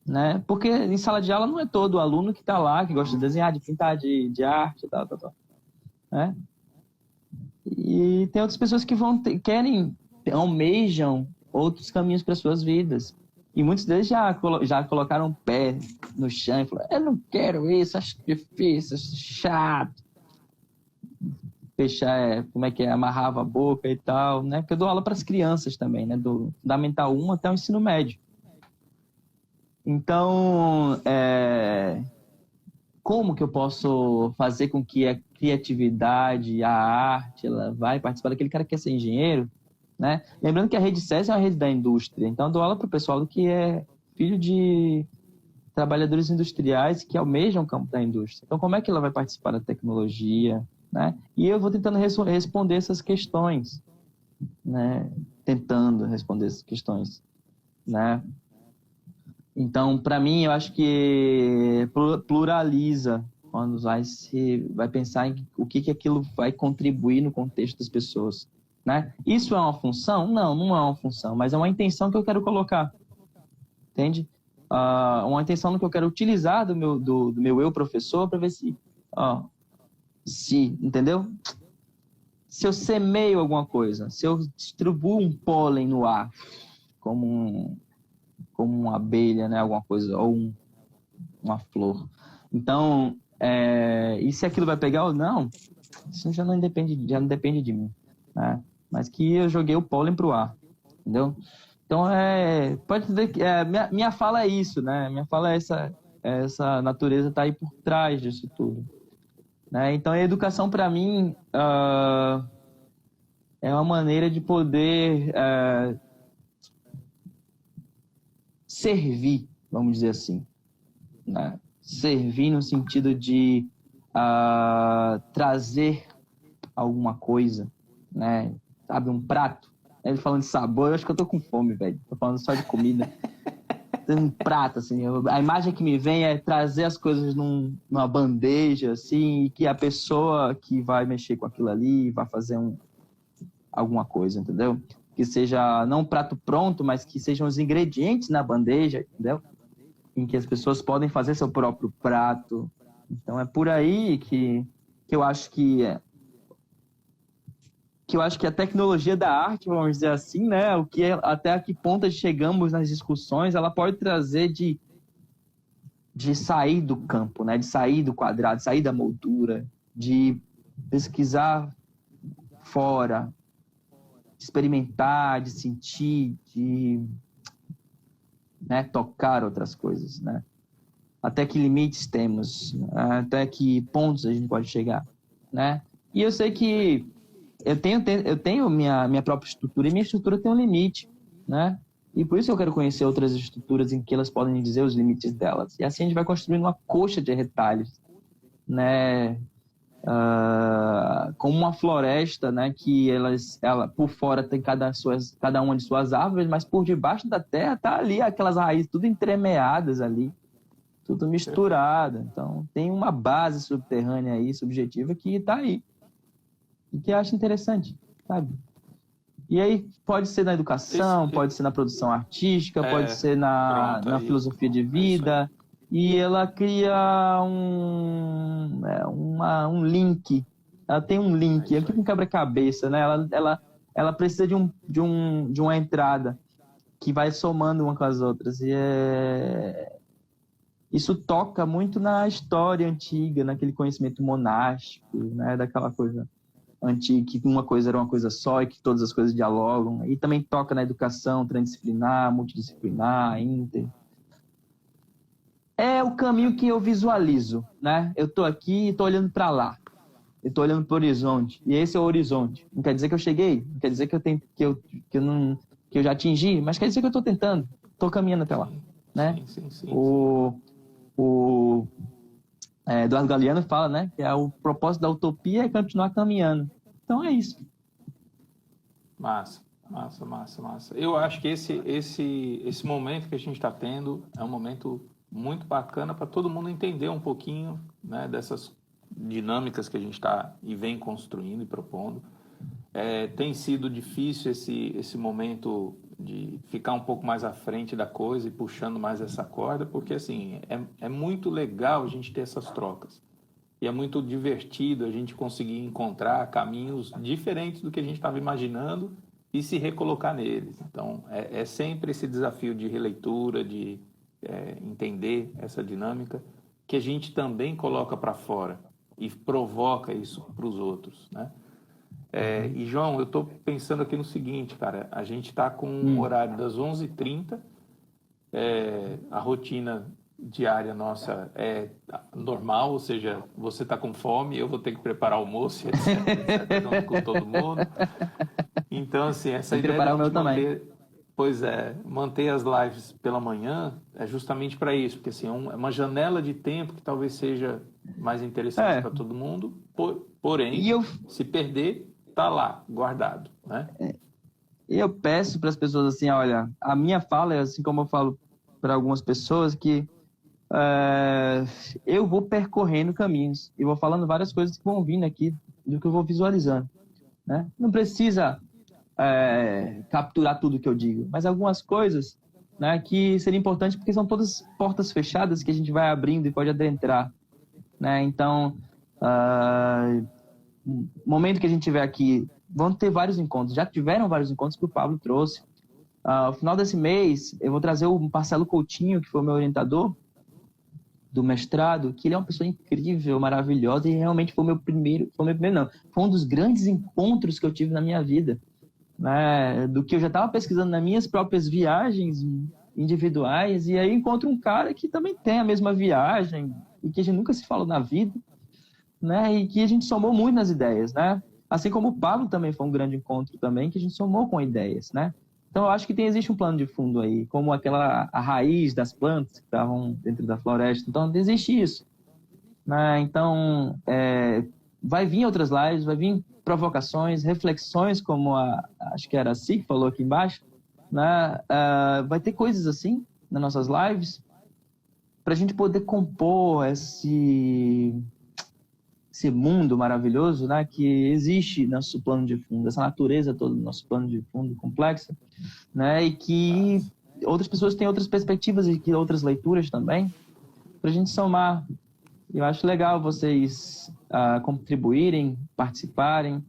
A: né? Porque em sala de aula não é todo aluno que está lá, que gosta de desenhar, de pintar, de arte, tal, né? E tem outras pessoas que almejam outros caminhos para suas vidas. E muitos deles já colocaram o pé no chão e falaram, eu não quero isso, acho difícil, acho chato. Fechar, amarrava a boca e tal, né? Porque eu dou aula para as crianças também, né? Do Fundamental 1 até o ensino médio. Então, como que eu posso fazer com que a criatividade, a arte, ela vai participar daquele cara que quer ser engenheiro, né? Lembrando que a rede SES é uma rede da indústria, então eu dou aula para o pessoal que é filho de trabalhadores industriais que almejam o campo da indústria. Então, como é que ela vai participar da tecnologia, né? E eu vou tentando responder essas questões, né? Né? Então, para mim, eu acho que pluraliza quando vai pensar em o que aquilo vai contribuir no contexto das pessoas, né? Isso é uma função? Não é uma função, mas é uma intenção que eu quero colocar, entende? Uma intenção no que eu quero utilizar do meu eu professor para ver entendeu? Se eu semeio alguma coisa, se eu distribuo um pólen no ar, como uma abelha, né? Alguma coisa, ou uma flor. Então, e se aquilo vai pegar ou não, isso já não depende de mim, né? Mas que eu joguei o pólen pro ar, entendeu? Então, pode dizer que minha fala é isso, né? Minha fala é essa natureza tá aí por trás disso tudo, né? Então, a educação, para mim, é uma maneira de poder servir, vamos dizer assim, né? Servir no sentido de trazer alguma coisa, né? Sabe, um prato. Ele falando de sabor, eu acho que eu tô com fome, velho. Tô falando só de comida. Tem um prato, assim. A imagem que me vem é trazer as coisas numa bandeja, assim, e que a pessoa que vai mexer com aquilo ali vai fazer alguma coisa, entendeu? Que seja não um prato pronto, mas que sejam os ingredientes na bandeja, entendeu? Em que as pessoas podem fazer seu próprio prato. Então é por aí que eu acho que a tecnologia da arte, vamos dizer assim, né? Até a que ponto chegamos nas discussões, ela pode trazer de sair do campo, né? De sair do quadrado, de sair da moldura, de pesquisar fora, de experimentar, de sentir, de, né, tocar outras coisas, né? Até que limites temos, até que pontos a gente pode chegar, né? E eu sei que eu tenho minha própria estrutura, e minha estrutura tem um limite, né? E por isso eu quero conhecer outras estruturas em que elas podem dizer os limites delas. E assim a gente vai construindo uma coxa de retalhos, né? Como uma floresta, né? Que ela por fora tem cada uma de suas árvores, mas por debaixo da terra tá ali aquelas raízes tudo entremeadas ali, tudo misturado. Então tem uma base subterrânea aí, subjetiva, que tá aí. E que eu acho interessante, sabe? E aí pode ser na educação, pode ser na produção artística, pode ser na filosofia de vida. E ela cria um link. Ela tem um link, é tipo um quebra-cabeça, né? Ela precisa de uma entrada que vai somando uma com as outras. E isso toca muito na história antiga, naquele conhecimento monástico, né? Daquela coisa antiga, que uma coisa era uma coisa só e que todas as coisas dialogam. E também toca na educação transdisciplinar, multidisciplinar, inter. É o caminho que eu visualizo, né? Eu tô aqui e tô olhando para lá. Eu tô olhando para o horizonte. E esse é o horizonte. Não quer dizer que eu cheguei, não quer dizer que eu já atingi, mas quer dizer que eu tô tentando, tô caminhando até lá, né?
B: Sim.
A: O Eduardo Galeano fala, né, que o propósito da utopia é continuar caminhando. Então é isso.
B: Massa. Eu acho que esse momento que a gente está tendo é um momento muito bacana para todo mundo entender um pouquinho, né, dessas dinâmicas que a gente está e vem construindo e propondo. Tem sido difícil esse momento de ficar um pouco mais à frente da coisa e puxando mais essa corda, porque assim, é muito legal a gente ter essas trocas. E é muito divertido a gente conseguir encontrar caminhos diferentes do que a gente estava imaginando e se recolocar neles. Então, é sempre esse desafio de releitura, de entender essa dinâmica, que a gente também coloca para fora e provoca isso para os outros, né? E, João, eu estou pensando aqui no seguinte, cara, a gente está com um horário das 11h30, a rotina diária nossa é normal, ou seja, você está com fome, eu vou ter que preparar almoço, etc, junto com todo mundo. Então, assim, essa ideia
A: preparar o meu também.
B: Manter as lives pela manhã é justamente para isso, porque assim, é uma janela de tempo que talvez seja mais interessante para todo mundo, porém, se perder, tá lá, guardado, né?
A: Eu peço para as pessoas assim, olha, a minha fala é assim como eu falo para algumas pessoas, que eu vou percorrendo caminhos e vou falando várias coisas que vão vindo aqui do que eu vou visualizando, né? Não precisa capturar tudo que eu digo, mas algumas coisas, né, que seria importante, porque são todas portas fechadas que a gente vai abrindo e pode adentrar, né? Então, no momento que a gente tiver aqui, vão ter vários encontros, já tiveram vários encontros que o Pablo trouxe. Ao final desse mês, eu vou trazer o Marcelo Coutinho, que foi o meu orientador do mestrado, que ele é uma pessoa incrível, maravilhosa, e realmente foi um dos grandes encontros que eu tive na minha vida, né? Do que eu já estava pesquisando nas minhas próprias viagens individuais, e aí encontro um cara que também tem a mesma viagem, e que a gente nunca se falou na vida, né? E que a gente somou muito nas ideias, né? Assim como o Pablo também foi um grande encontro também, que a gente somou com ideias, né? Então, eu acho que existe um plano de fundo aí, como a raiz das plantas que estavam dentro da floresta. Então, existe isso, né? Então, vai vir outras lives, vai vir provocações, reflexões, como acho que era a Si que falou aqui embaixo, né? Vai ter coisas assim nas nossas lives para a gente poder compor esse mundo maravilhoso, né, que existe no nosso plano de fundo, essa natureza toda do nosso plano de fundo complexa, né, e que outras pessoas têm outras perspectivas e que outras leituras também, para a gente somar. Eu acho legal vocês contribuírem, participarem,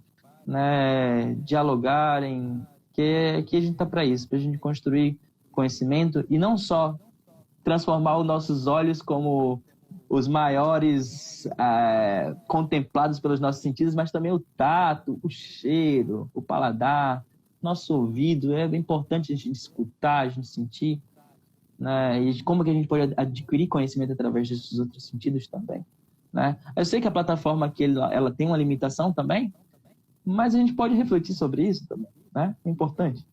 A: né, dialogarem, que a gente está para isso, para a gente construir conhecimento e não só transformar os nossos olhos como os maiores contemplados pelos nossos sentidos, mas também o tato, o cheiro, o paladar, nosso ouvido. É importante a gente escutar, a gente sentir, né? E como que a gente pode adquirir conhecimento através desses outros sentidos também, né? Eu sei que a plataforma aqui ela tem uma limitação também, mas a gente pode refletir sobre isso também, né? É importante.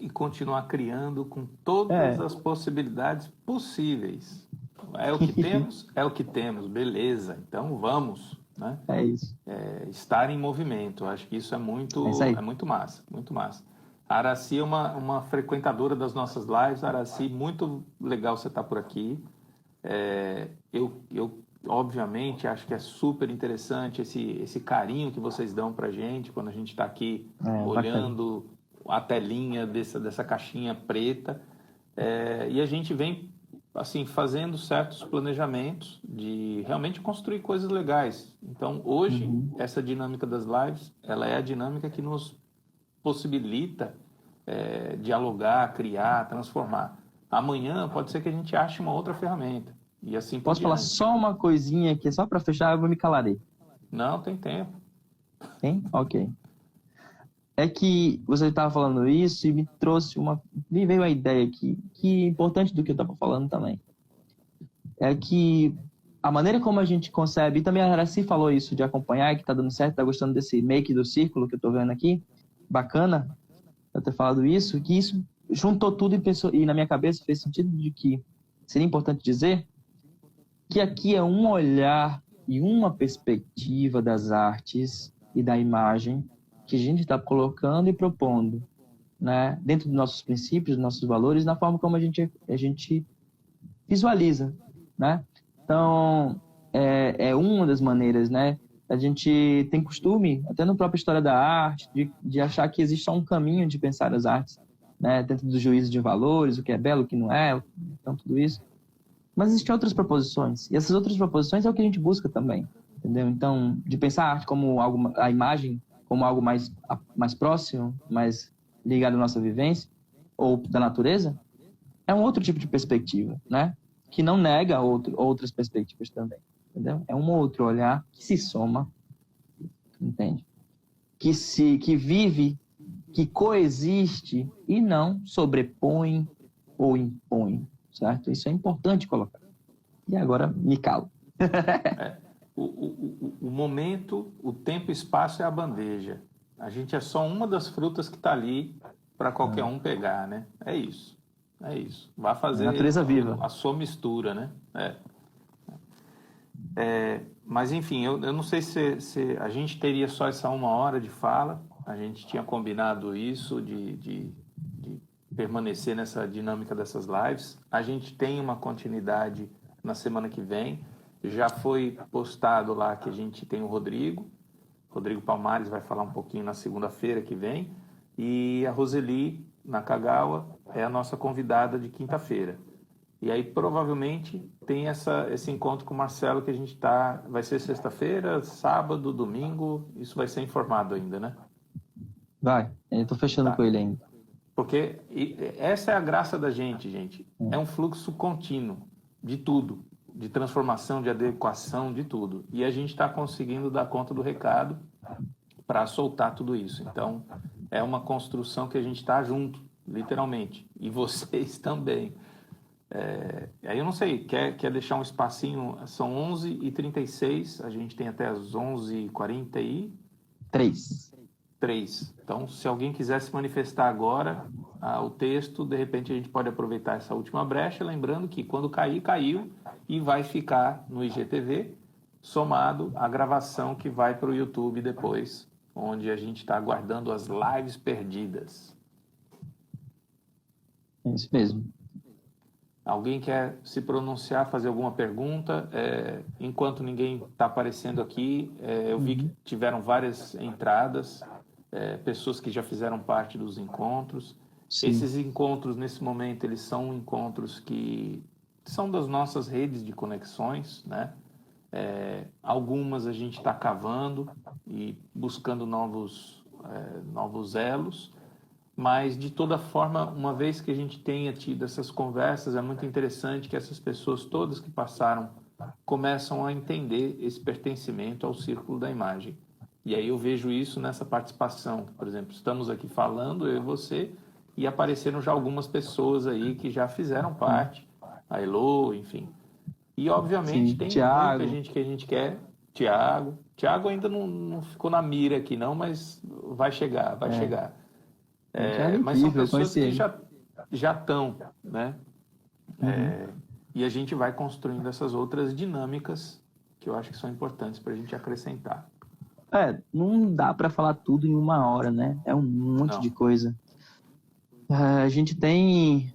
B: E continuar criando com todas as possibilidades possíveis. É o que temos, beleza. Então vamos, né?
A: É isso.
B: Estar em movimento. Acho que isso é muito massa, muito massa. A Araci é uma frequentadora das nossas lives. Araci, muito legal você estar por aqui. Eu obviamente acho que é super interessante esse carinho que vocês dão para a gente quando a gente está aqui olhando bacana. A telinha dessa caixinha preta, e a gente vem assim fazendo certos planejamentos de realmente construir coisas legais. Então hoje essa dinâmica das lives, ela é a dinâmica que nos possibilita dialogar, criar, transformar. Amanhã pode ser que a gente ache uma outra ferramenta. E assim
A: posso falar só uma coisinha aqui, só para fechar, eu vou me calarei.
B: Não, tem tempo.
A: Tem? Ok. É que você estava falando isso e me veio a ideia aqui, que é importante do que eu estava falando também. É que a maneira como a gente concebe, e também a Araci falou isso de acompanhar, que está dando certo, está gostando desse make do círculo que eu estou vendo aqui, bacana eu ter falado isso, que isso juntou tudo e na minha cabeça fez sentido de que seria importante dizer que aqui é um olhar e uma perspectiva das artes e da imagem que a gente está colocando e propondo, né? Dentro dos nossos princípios, dos nossos valores, na forma como a gente visualiza, né? Então, é uma das maneiras, né? A gente tem costume, até na própria história da arte, de achar que existe só um caminho de pensar as artes, né? Dentro do juízo de valores, o que é belo, o que não é, então tudo isso. Mas existem outras proposições, e essas outras proposições é o que a gente busca também, entendeu? Então, de pensar a arte como algo, a imagem como algo mais próximo, mais ligado à nossa vivência, ou da natureza, é um outro tipo de perspectiva, né? Que não nega outras perspectivas também, entendeu? É um outro olhar que se soma, entende? Que vive, que coexiste e não sobrepõe ou impõe, certo? Isso é importante colocar. E agora me calo.
B: O momento, o tempo e espaço é a bandeja. A gente é só uma das frutas que está ali para qualquer um pegar, né? É isso. É isso. Vá fazer
A: natureza viva.
B: A sua mistura, né? Mas, enfim, eu não sei se a gente teria só essa 1 hora de fala. A gente tinha combinado isso de permanecer nessa dinâmica dessas lives. A gente tem uma continuidade na semana que vem. Já foi postado lá que a gente tem o Rodrigo Palmares vai falar um pouquinho na segunda-feira que vem, e a Roseli Nakagawa é a nossa convidada de quinta-feira. E aí provavelmente tem esse encontro com o Marcelo que a gente vai ser sexta-feira, sábado, domingo, isso vai ser informado ainda, né?
A: Vai, eu tô fechando com ele ainda.
B: Porque essa é a graça da gente. É um fluxo contínuo de tudo, de transformação, de adequação, de tudo. E a gente está conseguindo dar conta do recado para soltar tudo isso. Então, é uma construção que a gente está junto, literalmente. E vocês também. Aí eu não sei, quer deixar um espacinho? São 11h36, a gente tem até as 11h43. Então, se alguém quiser se manifestar agora, o texto, de repente a gente pode aproveitar essa última brecha, lembrando que quando cair, caiu e vai ficar no IGTV, somado à gravação que vai para o YouTube depois, onde a gente está aguardando as lives perdidas.
A: É isso mesmo.
B: Alguém quer se pronunciar, fazer alguma pergunta? Enquanto ninguém está aparecendo aqui, eu vi que tiveram várias entradas, pessoas que já fizeram parte dos encontros. Sim. Esses encontros, nesse momento, eles são encontros que são das nossas redes de conexões, né? Algumas a gente está cavando e buscando novos elos, mas de toda forma, uma vez que a gente tenha tido essas conversas, é muito interessante que essas pessoas todas que passaram começam a entender esse pertencimento ao círculo da imagem. E aí eu vejo isso nessa participação. Por exemplo, estamos aqui falando, eu e você, e apareceram já algumas pessoas aí que já fizeram parte, a Elo, enfim. E, obviamente,
A: Sim,
B: tem muita
A: Thiago.
B: gente que a gente quer. Tiago ainda não ficou na mira aqui, não, mas vai chegar, vai
A: É,
B: chegar.
A: o Thiago é
B: Mas são
A: incrível, eu
B: pessoas
A: conheci
B: que
A: ele.
B: já estão, né?
A: Uhum.
B: E a gente vai construindo essas outras dinâmicas que eu acho que são importantes para a gente acrescentar.
A: Não dá para falar tudo em uma hora, né? É um monte de
B: Não.
A: coisa. A gente tem.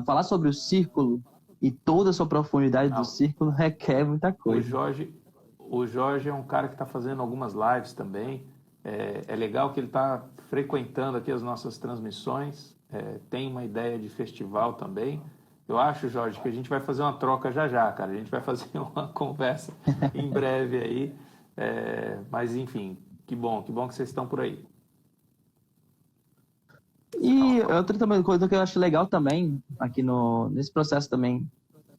A: Falar sobre o círculo e toda a sua profundidade do
B: Não.
A: círculo requer muita
B: O
A: coisa.
B: Jorge, o Jorge é um cara que está fazendo algumas lives também. É legal que ele está frequentando aqui as nossas transmissões. Tem uma ideia de festival também. Eu acho, Jorge, que a gente vai fazer uma troca já já, cara. A gente vai fazer uma conversa em breve aí. Mas, enfim, que bom que vocês estão por aí. Você estava
A: E
B: falando?
A: outra também coisa que eu acho legal também, aqui nesse processo também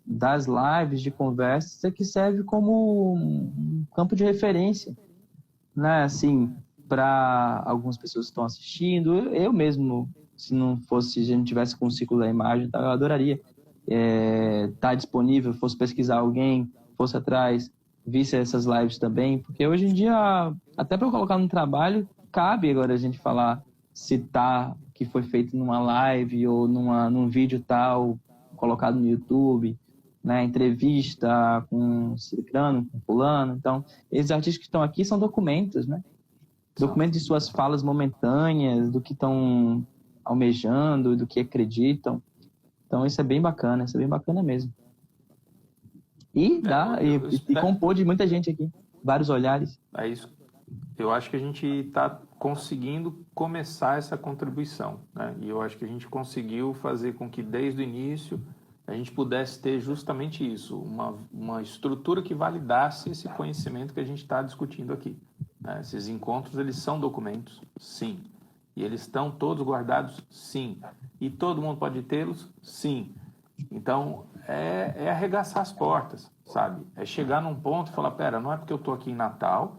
A: das lives de conversas, é que serve como um campo de referência, né? Assim, para algumas pessoas que estão assistindo, eu mesmo, se não fosse, se a gente tivesse com o ciclo da imagem, tá, eu adoraria estar disponível, fosse pesquisar alguém, fosse atrás, visse essas lives também, porque hoje em dia, até para colocar no trabalho, cabe agora a gente falar, citar que foi feito numa live ou num vídeo tal, colocado no YouTube, né, entrevista com ciclano, com fulano. Então, esses artistas que estão aqui são documentos, né?
B: São.
A: Documentos de suas falas momentâneas, do que estão almejando, do que acreditam. Então, isso é bem bacana mesmo. E dá,
B: Eu
A: e
B: espero.
A: compor de muita gente aqui, vários olhares.
B: É isso. Eu acho que a gente está conseguindo começar essa contribuição, né? E eu acho que a gente conseguiu fazer com que desde o início a gente pudesse ter justamente isso, uma estrutura que validasse esse conhecimento que a gente está discutindo aqui, né? Esses encontros, eles são documentos, sim. E eles estão todos guardados, sim. E todo mundo pode tê-los, sim. Então, é arregaçar as portas, sabe? É chegar num ponto e falar, pera, não é porque eu estou aqui em Natal,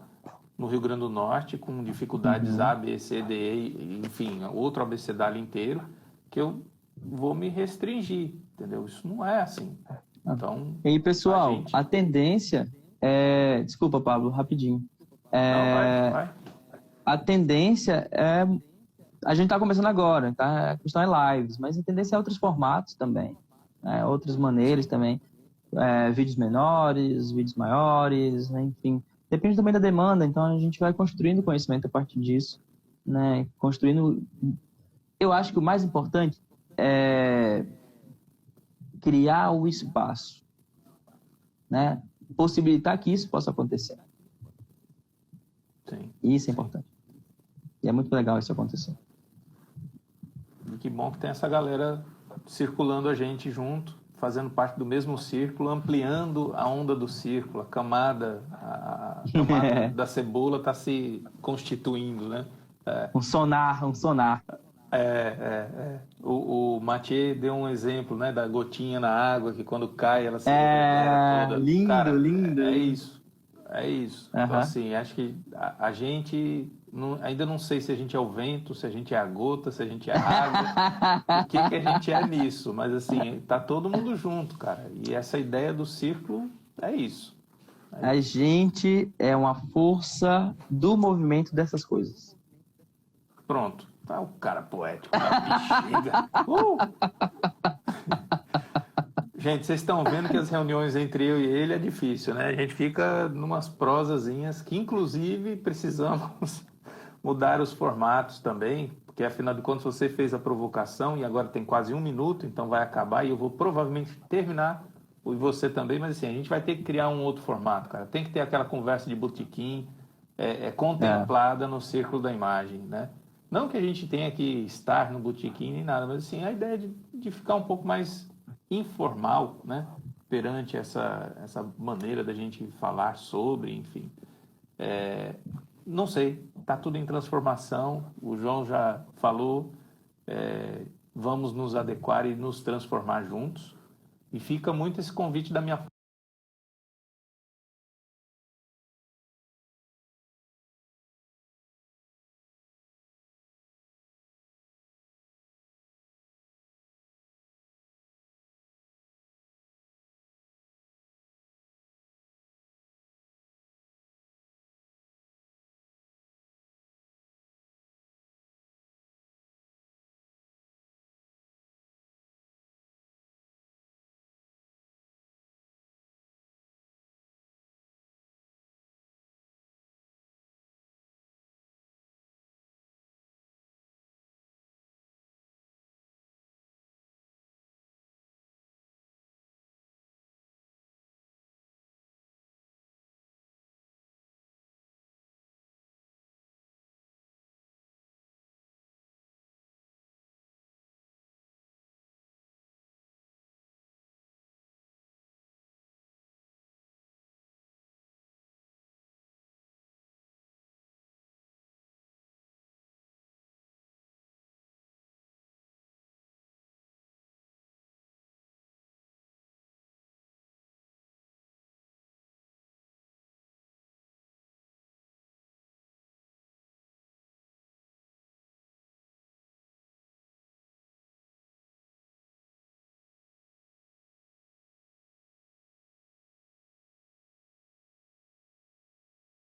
B: no Rio Grande do Norte, com dificuldades A,
A: Uhum.
B: B, C, D, E, enfim, outro abecedário inteiro, que eu vou me restringir, entendeu? Isso não é assim. Então,
A: E aí,
B: a
A: pessoal,
B: gente...
A: a tendência é. Desculpa, Pablo, rapidinho.
B: Não, vai,
A: É,
B: vai.
A: a tendência é. A gente está começando agora, tá? A questão é lives, mas a tendência é outros formatos também, né? Outras maneiras
B: Sim.
A: também. Vídeos menores, vídeos maiores, né? Enfim. Depende também da demanda, então a gente vai construindo conhecimento a partir disso, né? Construindo. Eu acho que o mais importante é criar o espaço, né? Possibilitar que isso possa acontecer.
B: Sim,
A: Isso é
B: sim.
A: importante. E é muito legal isso acontecer.
B: E que bom que tem essa galera circulando a gente junto, fazendo parte do mesmo círculo, ampliando a onda do círculo, a camada da cebola está se constituindo, né?
A: Um sonar.
B: O Mathieu deu um exemplo, né, da gotinha na água que quando cai ela se reverbera toda.
A: Lindo,
B: Cara,
A: lindo,
B: é
A: lindo.
B: isso, é isso. Então
A: Aham.
B: assim, acho que a gente ainda não sei se a gente é o vento, se a gente é a gota, se a gente é a água, o que que a gente é nisso, mas assim, tá todo mundo junto, cara. E essa ideia do círculo é isso. É
A: A
B: isso.
A: gente é uma força do movimento dessas coisas.
B: Pronto. Tá o cara poético da bexiga. Gente, vocês estão vendo que as reuniões entre eu e ele é difícil, né? A gente fica numas prosazinhas que, inclusive, precisamos mudar os formatos também, porque afinal de contas você fez a provocação e agora tem quase um minuto, então vai acabar e eu vou provavelmente terminar, e você também, mas assim, a gente vai ter que criar um outro formato, cara. Tem que ter aquela conversa de botequim
A: É.
B: contemplada no círculo da imagem, né? Não que a gente tenha que estar no botequim nem nada, mas assim, a ideia de ficar um pouco mais informal, né? Perante essa maneira da gente falar sobre, enfim. Não sei, está tudo em transformação, o João já falou, vamos nos adequar e nos transformar juntos. E fica muito esse convite da minha